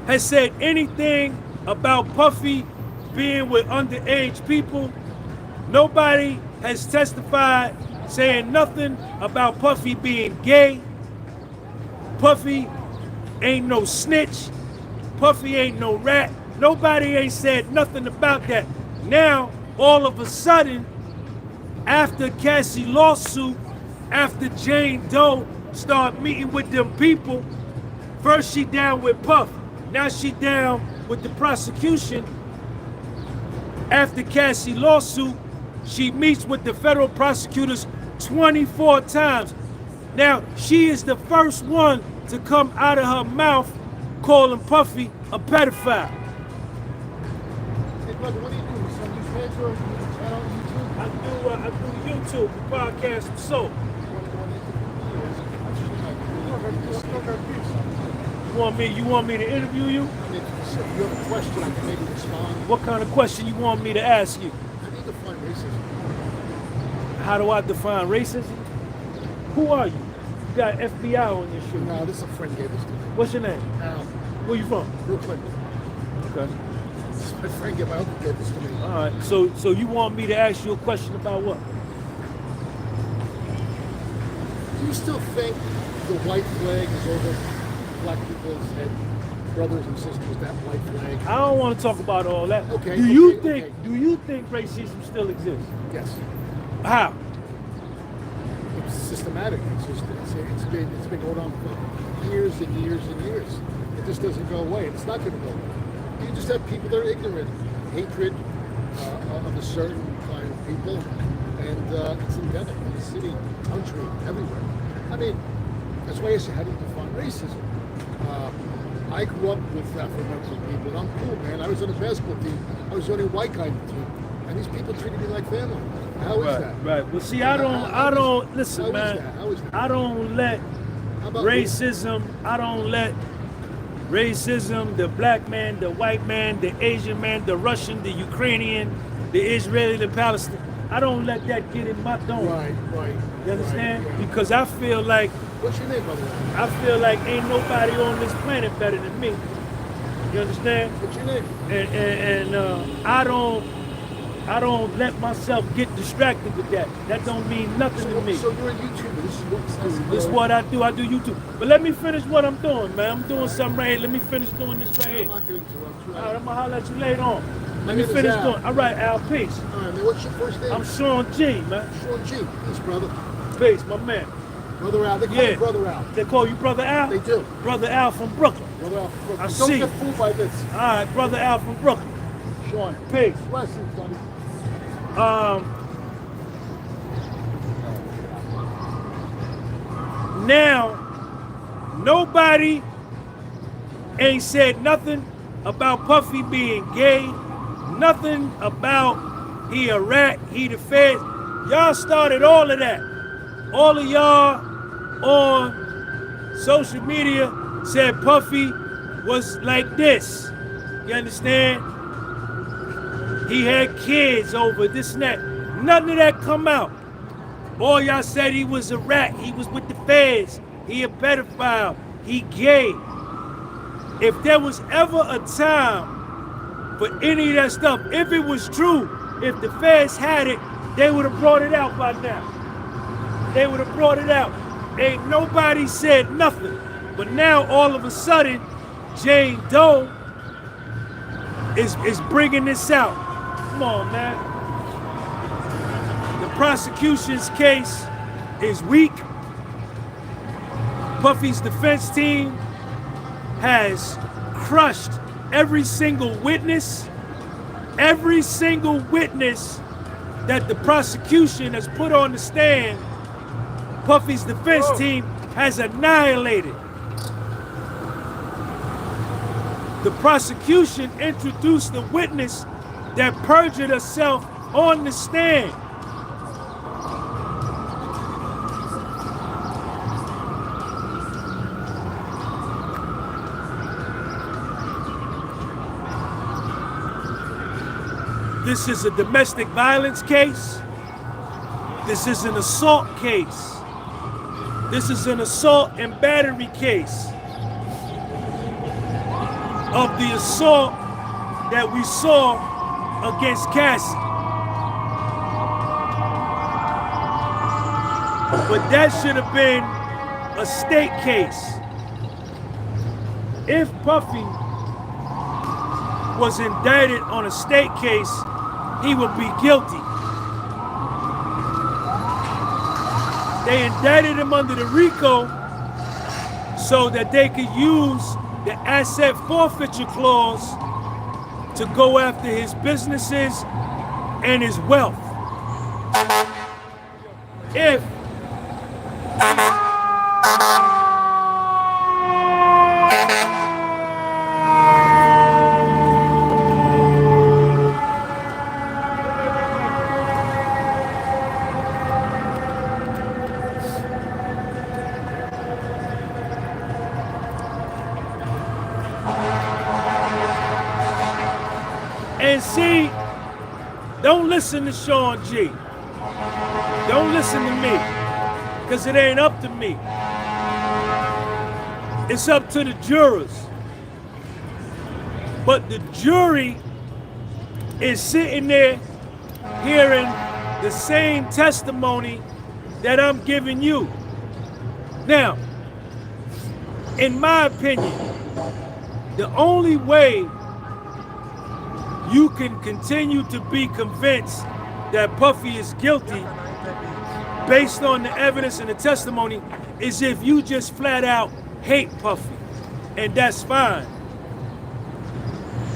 has said anything about Puffy being with underage people. Nobody has testified saying nothing about Puffy being gay. Puffy ain't no snitch. Puffy ain't no rat. Nobody ain't said nothing about that. Now, all of a sudden, after Cassie lawsuit, after Jane Doe start meeting with them people, first she down with Puff, now she down with the prosecution. After Cassie lawsuit, she meets with the federal prosecutors 24 times. Now, she is the first one to come out of her mouth calling Puffy a pedophile. Hey brother, what do you do? Some news heads or channel on YouTube? I do YouTube, the podcast of Soul. You want me to interview you? I mean, if you have a question, I can maybe respond. What kind of question you want me to ask you? How do you define racism? How do I define racism? Who are you? You got FBI on your shit. No, this is a friend gave this to me. What's your name? Al, Where you from? Brooklyn. Okay. My friend gave, my uncle gave this to me. All right. So you want me to ask you a question about what? Do you still think the white flag is over black people's head? Brothers and sisters, that white flag? I don't want to talk about all that. Okay, Do you okay, think okay. do you think racism still exists? Yes. How? It's systematic. It's been going on for years and years and years. It just doesn't go away. It's not going to go away. You just have people that are ignorant, hatred of a certain kind of people, and it's endemic in the city, country, everywhere. I mean, that's why I say, how do you define racism? I grew up with Afro-American people, and I'm cool, man. I was on a basketball team. I was the only white guy on the team, and these people treated me like family. How is that? Right. Well, see, I don't listen, man. How is that? I don't let How about racism. I don't let racism, the black man, the white man, the Asian man, the Russian, the Ukrainian, the Israeli, the Palestinian. I don't let that get in my dome. Right. You understand? Right. Because I feel like What's your name, brother? I feel like ain't nobody on this planet better than me. You understand? What's your name? And I don't let myself get distracted with that. That don't mean nothing to me. So you're a YouTuber. This is What I do YouTube. But let me finish what I'm doing, man. I'm doing something right here. Let me finish doing this right I'm here. not going to interrupt you. All right, I'm gonna holler at you later on. Let My me name is finish Al. doing. All right, Al, peace. All right, man. What's your first name? I'm Sean G, man. Sean G. Peace, brother. Peace, my man. Brother Al. They call Yeah. me Brother Al. They call you Brother Al? They do. Brother Al from Brooklyn. Brother Al. I Don't see. get fooled by this. All right, Brother Al from Brooklyn. Sean. Peace. Blessings, buddy. Now, nobody ain't said nothing about Puffy being gay, nothing about he a rat, he the fed. Y'all started all of that. All of y'all on social media said Puffy was like this. You understand? He had kids over this and that. None of that come out. All y'all said he was a rat. He was with the feds. He a pedophile. He gay. If there was ever a time for any of that stuff, if it was true, if the feds had it, they would have brought it out by now. They would have brought it out. Ain't nobody said nothing. But now all of a sudden, Jane Doe is bringing this out. Come on, man. The prosecution's case is weak. Puffy's defense team has crushed every single witness that the prosecution has put on the stand. Puffy's defense team has annihilated. The prosecution introduced a witness that perjured herself on the stand. This is a domestic violence case. This is an assault case. This is an assault and battery case of the assault that we saw against Cassie. But that should have been a state case. If Puffy was indicted on a state case, he would be guilty. They indicted him under the RICO so that they could use the asset forfeiture clause to go after his businesses and his wealth. If and see, don't listen to Sean G. Don't listen to me, because it ain't up to me. It's up to the jurors. But the jury is sitting there hearing the same testimony that I'm giving you. Now, in my opinion, the only way you can continue to be convinced that Puffy is guilty based on the evidence and the testimony is if you just flat out hate Puffy, and that's fine.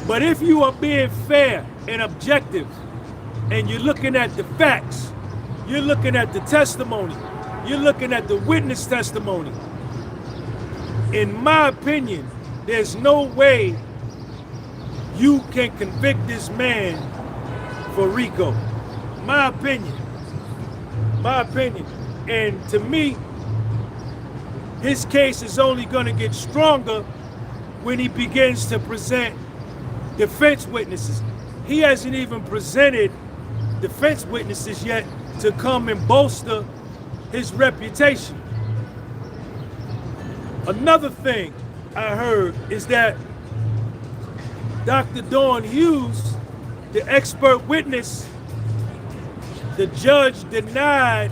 But if you are being fair and objective and you're looking at the facts, you're looking at the testimony, you're looking at the witness testimony, in my opinion, there's no way you can convict this man for RICO. My opinion. And to me, his case is only going to get stronger when he begins to present defense witnesses. He hasn't even presented defense witnesses yet to come and bolster his reputation. Another thing I heard is that Dr. Dawn Hughes, the expert witness, the judge denied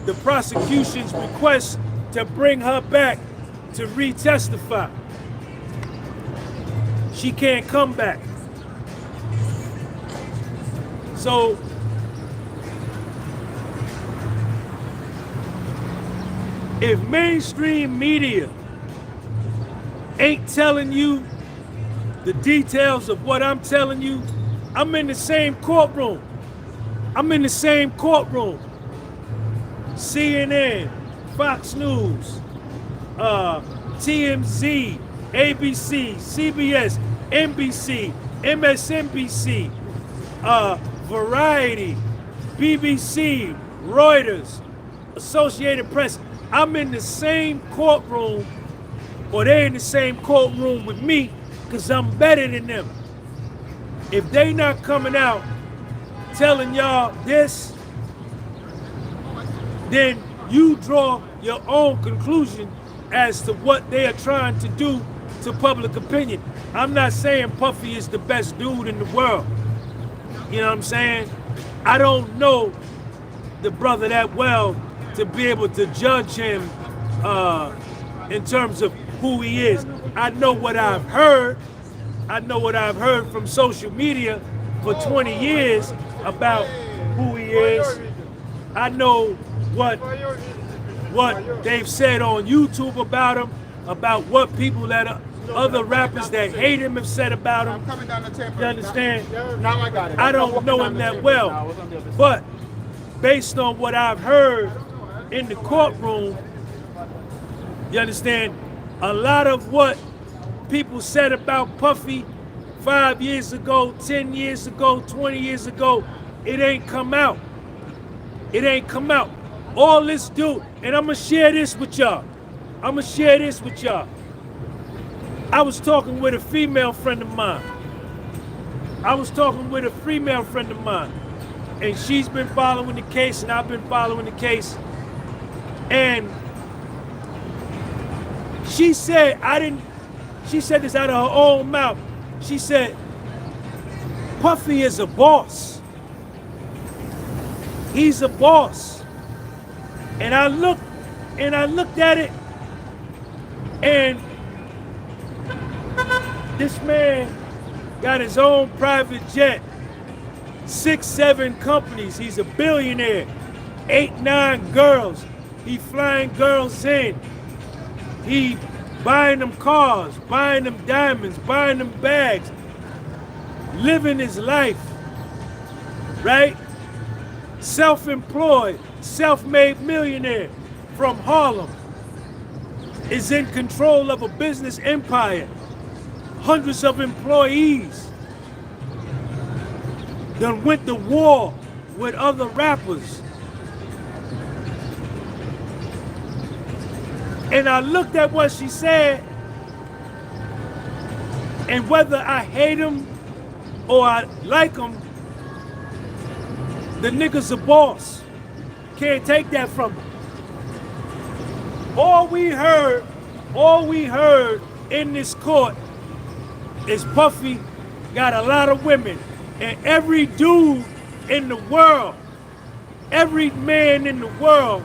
the prosecution's request to bring her back to re-testify. She can't come back. So, if mainstream media ain't telling you the details of what I'm telling you, I'm in the same courtroom. CNN, Fox News, TMZ, ABC, CBS, NBC, MSNBC, Variety, BBC, Reuters, Associated Press. I'm in the same courtroom or they in the same courtroom with me because I'm better than them. If they not coming out telling y'all this, then you draw your own conclusion as to what they are trying to do to public opinion. I'm not saying Puffy is the best dude in the world. You know what I'm saying? I don't know the brother that well to be able to judge him in terms of who he is. I know what I've heard. I know what I've heard from social media for 20 years about who he is. I know what they've said on YouTube about him, about what people that other rappers that hate him have said about him. You understand? Now I got it. I don't know him that well, but based on what I've heard in the courtroom, you understand, a lot of what people said about Puffy 5 years ago, 10 years ago, 20 years ago, it ain't come out. It ain't come out. All this do, and I'm gonna share this with y'all. I was talking with a female friend of mine. And she's been following the case, and I've been following the case. And she said, she said this out of her own mouth. She said, Puffy is a boss. He's a boss. And I looked at it, and this man got his own private jet, 6, 7 companies. He's a billionaire, 8, 9 girls. He flying girls in. He buying them cars, buying them diamonds, buying them bags, living his life, right? Self-employed, self-made millionaire from Harlem, is in control of a business empire, hundreds of employees, done went to war with other rappers. And I looked at what she said, and whether I hate him or I like him, the nigga's a boss. Can't take that from him. All we heard in this court is Puffy got a lot of women, and every dude in the world, every man in the world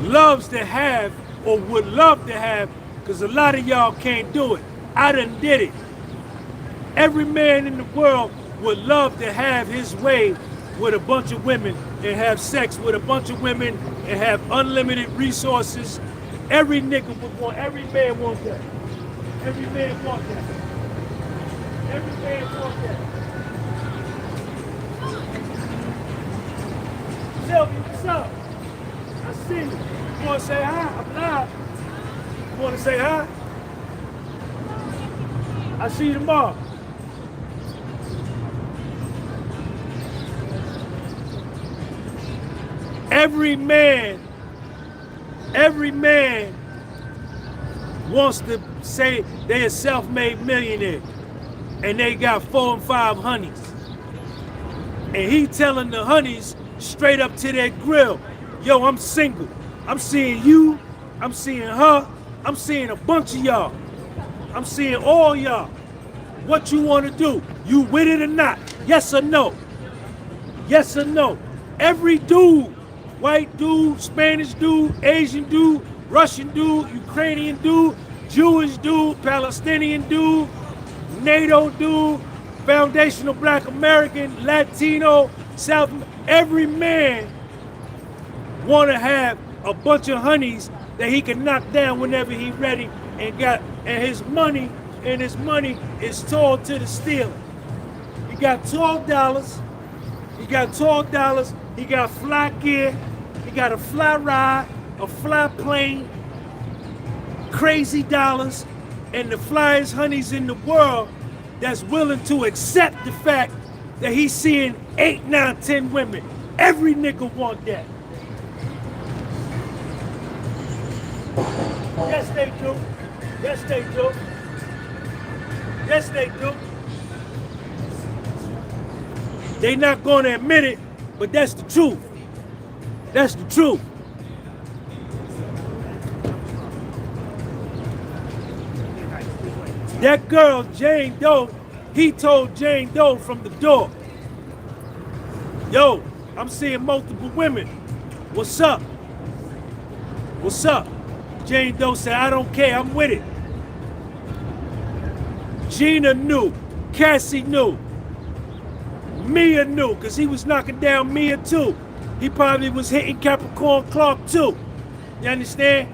loves to have or would love to have, because a lot of y'all can't do it. I done did it. Every man in the world would love to have his way with a bunch of women and have sex with a bunch of women and have unlimited resources. Every nigga would want, every man wants that. Every man wants that. Every man wants that. Shelby, what's up? I see you. You want to say hi? I'm live. You want to say hi? I'll see you tomorrow. Every man wants to say they a self-made millionaire and they got 4 and 5 honeys. And he telling the honeys straight up to their grill, yo, I'm single. I'm seeing you, I'm seeing her, I'm seeing a bunch of y'all. I'm seeing all y'all. What you want to do? You with it or not? Yes or no? Yes or no? Every dude, white dude, Spanish dude, Asian dude, Russian dude, Ukrainian dude, Jewish dude, Palestinian dude, NATO dude, foundational Black American, Latino, South, every man want to have a bunch of honeys that he can knock down whenever he ready, and his money is told to the stealer. He got $12, he got fly gear, he got a fly ride, a fly plane, crazy dollars, and the flyest honeys in the world that's willing to accept the fact that he's seeing 8, 9, 10 women. Every nigga want that. Yes, they do. Yes, they do. Yes, they do. They not going to admit it, but that's the truth. That's the truth. That girl, Jane Doe, he told Jane Doe from the door, yo, I'm seeing multiple women. What's up? What's up? Jane Doe said, I don't care, I'm with it. Gina knew, Cassie knew, Mia knew, because he was knocking down Mia too. He probably was hitting Capricorn Clark too. You understand?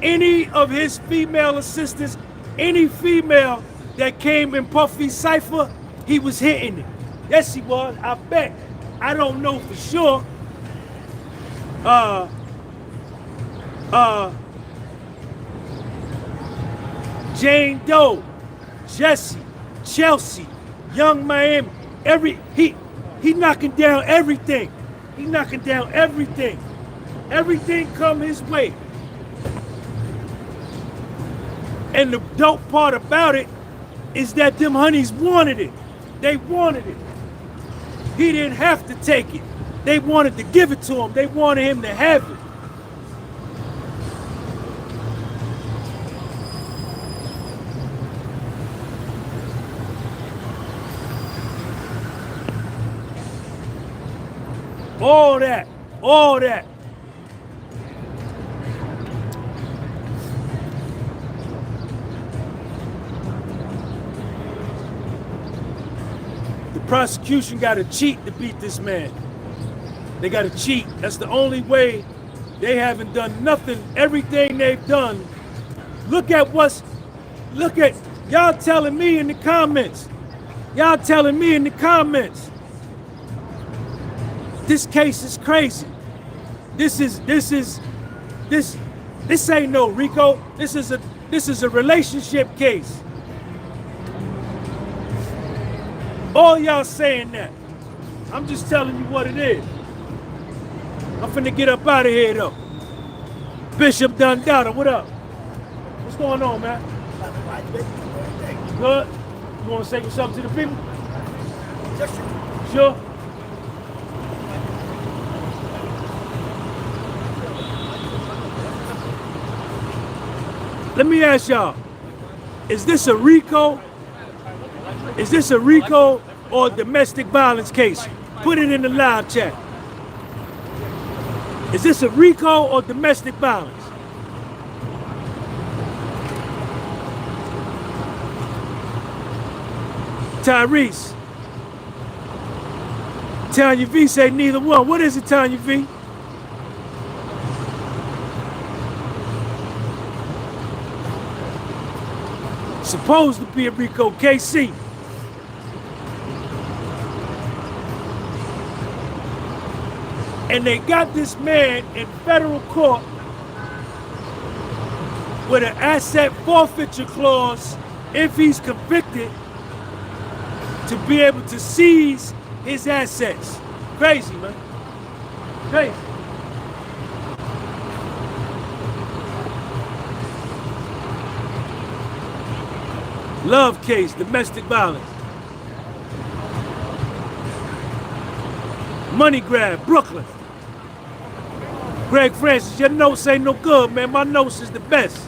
Any of his female assistants, any female that came in Puffy's cipher, he was hitting it. Yes, he was, I bet. I don't know for sure. Jane Doe, Jesse, Chelsea, Young Miami, he knocking down everything. He knocking down everything. Everything come his way. And the dope part about it is that them honeys wanted it. They wanted it. He didn't have to take it. They wanted to give it to him. They wanted him to have it. All that, all that. The prosecution got to cheat to beat this man. They got to cheat. That's the only way. They haven't done nothing. Everything they've done. Look at y'all telling me in the comments. Y'all telling me in the comments. This case is crazy. This ain't no RICO. This is a relationship case. All y'all saying that. I'm just telling you what it is. I'm finna get up out of here though. Bishop Dundada, what up? What's going on, man? Good? You wanna say what's up to the people? Sure? Let me ask y'all, is this a RICO? Is this a RICO or a domestic violence case? Put it in the live chat. Is this a RICO or domestic violence? Tyrese. Tanya V say neither one. What is it, Tanya V? Supposed to be a RICO. KC. And they got this man in federal court with an asset forfeiture clause if he's convicted to be able to seize his assets. Crazy, man. Crazy. Love case, domestic violence. Money grab, Brooklyn. Greg Francis, your notes ain't no good, man. My notes is the best.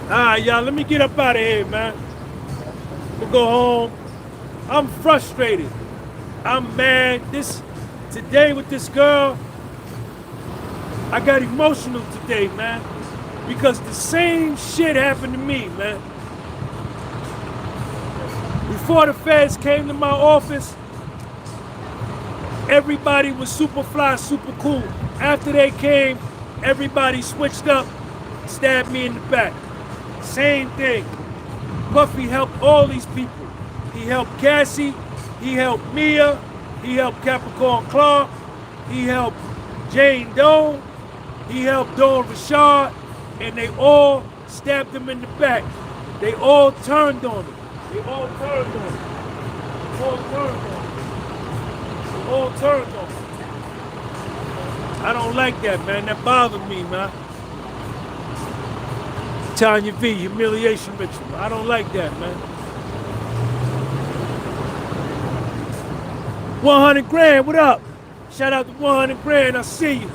All right, y'all, let me get up out of here, man. We'll go home. I'm frustrated. I'm mad. Today with this girl, I got emotional today, man. Because the same shit happened to me, man. Before the feds came to my office, everybody was super fly, super cool. After they came, everybody switched up, stabbed me in the back. Same thing. Puffy helped all these people. He helped Cassie, he helped Mia, He helped Capricorn Clark. He helped Jane Doe. He helped Dawn Rashad. And they all stabbed him in the back. They all turned on him. They all turned on him. All turned on him. All turned on him. I don't like that, man. That bothered me, man. Tanya V, humiliation ritual. I don't like that, man. 100 grand, what up? Shout out to 100 grand, I see you.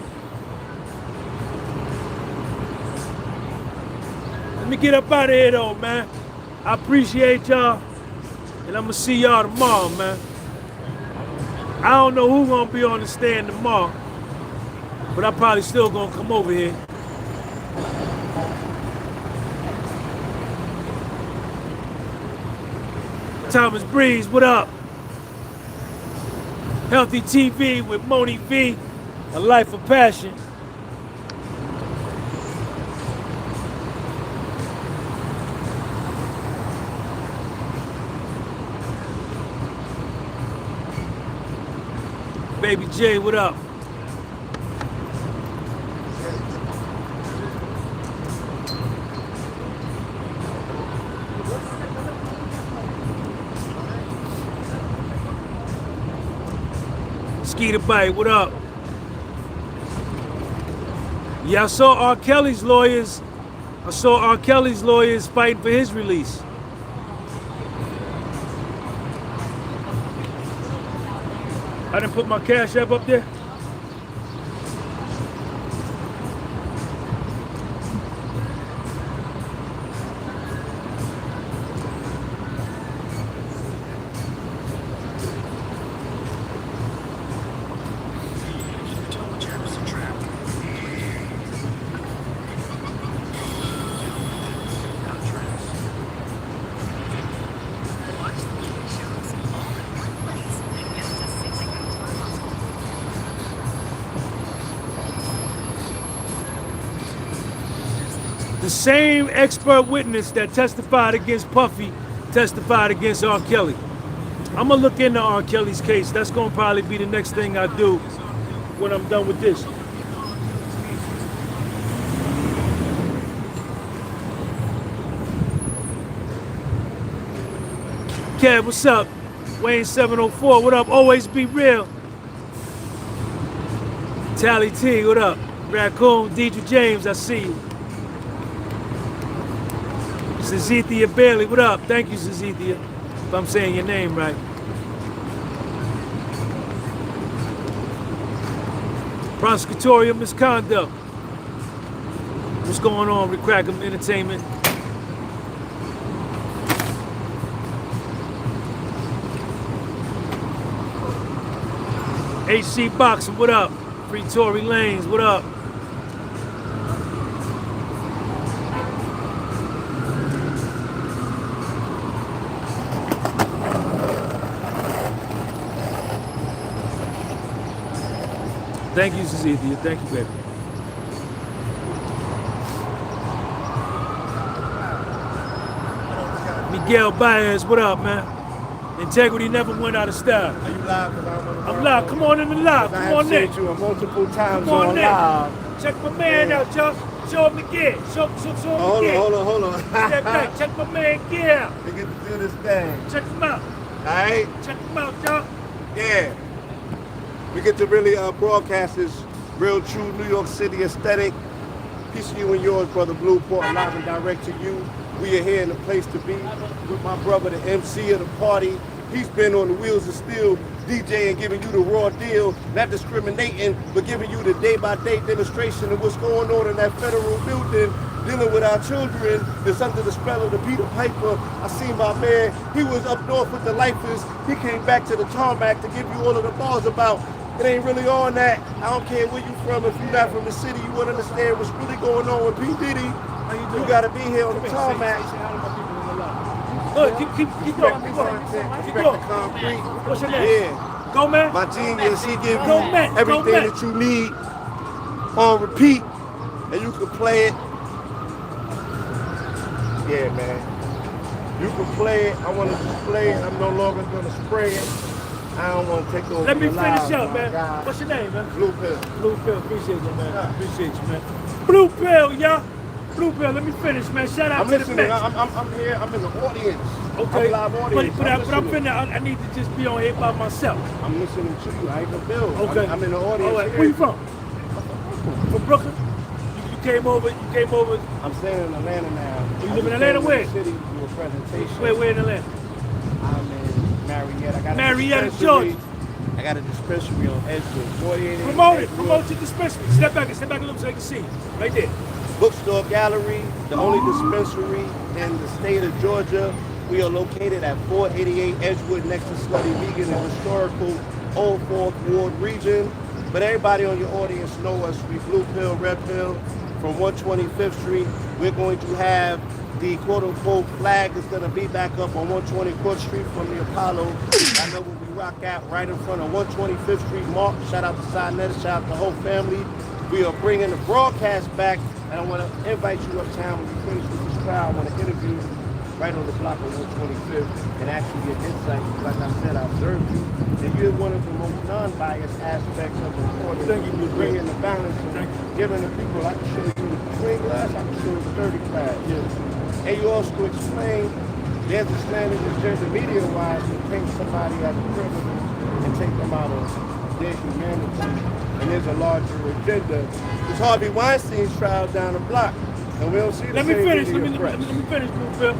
Let me get up out of here though, man. I appreciate y'all. And I'm gonna see y'all tomorrow, man. I don't know who's gonna be on the stand tomorrow, but I'm probably still gonna come over here. Thomas Breeze, what up? Healthy TV with Moni V, A Life of Passion. Baby J, what up? Skeeter Bite, what up? Yeah, I saw R. Kelly's lawyers. I saw R. Kelly's lawyers fighting for his release. I didn't put my Cash App up there. The same expert witness that testified against Puffy testified against R. Kelly. I'm gonna look into R. Kelly's case. That's gonna probably be the next thing I do when I'm done with this. Kev, what's up? Wayne 704, what up? Always be real. Tally T, what up? Raccoon, Deidre James, I see you. Zazithia Bailey, what up? Thank you, Zazithia, if I'm saying your name right. Prosecutorial misconduct. What's going on, Recrackum Entertainment? HC Boxing, what up? Free Tory Lanes, what up? Thank you, Zazithia. Thank you, baby. Miguel Baez, what up, man? Integrity never went out of style. Are you live? I'm live. Come on in the live. Come on in. you multiple times Come on in. live. Check my man out, y'all. Show him again. Show him again. Hold on. Step back. Check my man again out. We get to do this thing. Check him out. All right? Check him out, y'all. Yeah. We get to really broadcast this real, true New York City aesthetic. Peace to you and yours, Brother Blue, live and direct to you. We are here in the place to be with my brother, the MC of the party. He's been on the wheels of steel, DJing, giving you the raw deal, not discriminating, but giving you the day-by-day demonstration of what's going on in that federal building, dealing with our children that's under the spell of the Peter Piper. I seen my man, he was up north with the lifers. He came back to the tarmac to give you all of the bars about it ain't really on that. I don't care where you from. If you're not from the city, you wouldn't understand what's really going on with P. Diddy. You gotta be here on the tarmac. Look, keep going. Keep going. Concrete. What's your name? Yeah. Go, man. My genius, he give Go, you man. everything Go, man. that you need on repeat, and you can play it. Yeah, man. You can play it. I want to display it. I'm no longer gonna spray it. I don't want to take over Let me your finish lives, up, my man. God. What's your name, man? Blue Pill. Blue Pill. Appreciate you, man. Appreciate you, man. Blue Pill, y'all. Blue Pill, let me finish, man. Shout out I'm to the listening. Mets. I'm here. I'm in the audience. Okay, I'm live audience. but I'm I'm listening. finna, I need to just be on here by myself. I'm listening to you. I ain't the bill. Okay. I'm in the audience. All right, here. where you from? From Brooklyn? You came over, I'm staying in Atlanta now. You I live in just Atlanta? came to Where? the city to do a presentation. where in Atlanta? I'm in Marietta. I got a Marietta, dispensary. Georgia. I got a dispensary on Edgewood. 48 Promote it, Edgewood. promote your dispensary. Step back a little so I can see. Right there. Bookstore Gallery, the only dispensary in the state of Georgia. We are located at 488 Edgewood next to Slutty Vegan in historical Old Fourth Ward region. But everybody on your audience know us. We Blue Pill, Red Pill from 125th Street. We're going to have the quote-unquote flag is going to be back up on 124th Street from the Apollo. I know where we rock out right in front of 125th Street. Mark, shout out to Sinetta, shout out to the whole family. We are bringing the broadcast back, and I want to invite you uptown when we finish with this crowd. I want to interview you right on the block of 125th and actually get insight. Like I said, I observed you, and you're one of the most non-biased aspects of the reporting. Thank you, Blue Pill. Bringing the balance and giving the people, I can show you the 20 class, I can show you the 30 class. Yeah. And you also explain there's a standard in gender media-wise to paint somebody as a criminal and take them out of their humanity. And there's a larger agenda. It's Harvey Weinstein's trial down the block, and we don't see the Let me same finish. media Let press. me finish, Blue Pill.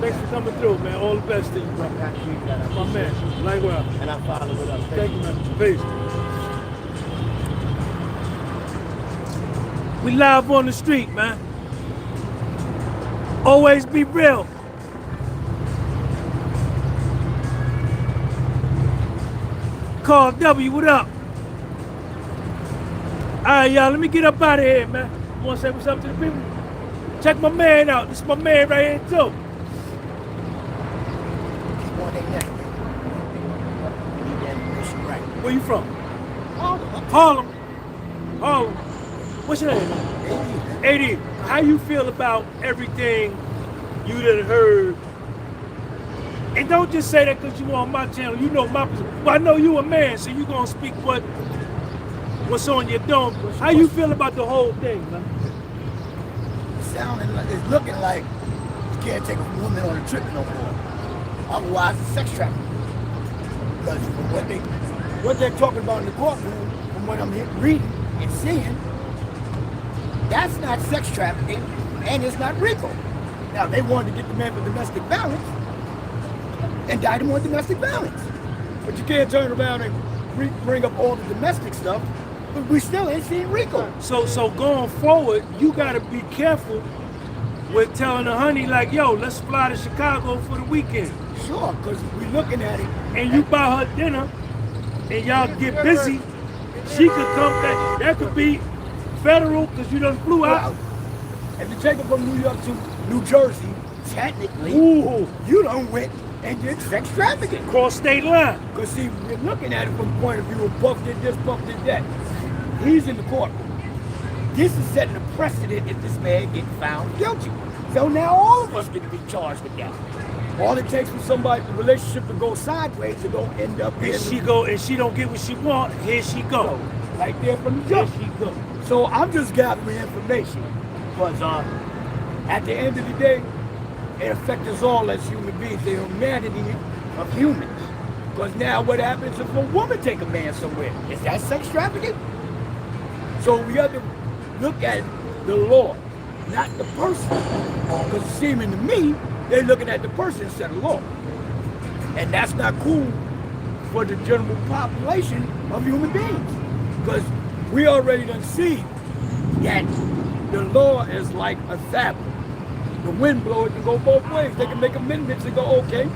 Thanks for coming through, man. All the best to you, bro. My man. Likewise. And I follow it up. Thank you, man. Peace. We live on the street, man. Always be real. Call W, what up? Alright, y'all, let me get up out of here, man. You wanna say what's up to the people? Check my man out. This is my man right here, too. Where you from? Harlem. Harlem. What's your name, man? 80. How you feel about everything you done heard? And don't just say that because you on my channel. You know my position. Well, I know you a man, so you gonna speak what's on your dome. How you feel about the whole thing, man? Sounding like it's looking like you can't take a woman on a trip no more. Otherwise, it's sex trafficking. Because from what they're talking about in the courtroom, from what I'm reading and seeing, that's not sex trafficking, and it's not RICO. Now, they wanted to get the man for domestic violence, indict him on domestic violence. But you can't turn around and bring up all the domestic stuff, but we still ain't seeing RICO. So going forward, you gotta be careful with telling the honey like, yo, let's fly to Chicago for the weekend. Sure, because we're looking at it. And you buy her dinner, and y'all get busy, she could come back. That could be federal, because you done flew out. Well, if you take it from New York to New Jersey, technically, Ooh, you done went and did sex trafficking. cross state line. Because see, we're looking at it from the point of view of Puff did this, Puff did that. He's in the courtroom. This is setting a precedent if this man gets found guilty. So now all of us get to be charged with that. All it takes for somebody, the relationship to go sideways, to go end up And she go, and she don't get what she want, here she go. right there from the Here jump. she go. So I'm just gathering information. Because at the end of the day, it affects us all as human beings, the humanity of humans. Because now what happens if a woman take a man somewhere? Is that sex trafficking? So we have to look at the law, not the person. Because it's seeming to me, they're looking at the person instead of law. And that's not cool for the general population of human beings. Because we already done see that the law is like a fabric. The wind blows, it can go both ways. They can make amendments and go, okay,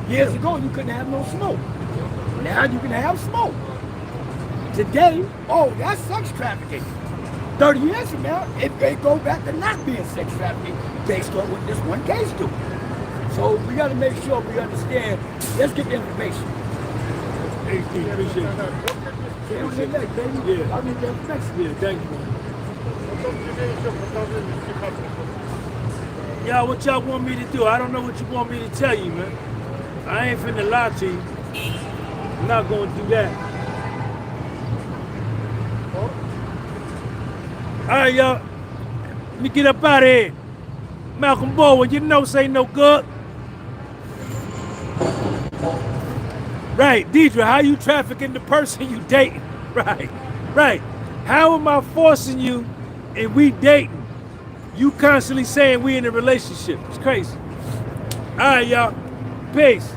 years ago you couldn't have no smoke. Now you can have smoke. Today, oh, that's sex trafficking. 30 years from now, it may go back to not being sex trafficking based on what this one case do. So we got to make sure we understand. Let's get the information. Appreciate it. Stay on your leg, baby. Yeah. I'll need the information. Yeah, thank you, man. Y'all, what y'all want me to do? I don't know what you want me to tell you, man. I ain't finna lie to you. I'm not going to do that. All right, y'all. Let me get up out of here. Malcolm Baldwin, your notes ain't no good. Right, Deidre, how you trafficking the person you dating? Right, right. How am I forcing you and we dating? You constantly saying we in a relationship. It's crazy. All right, y'all. Peace.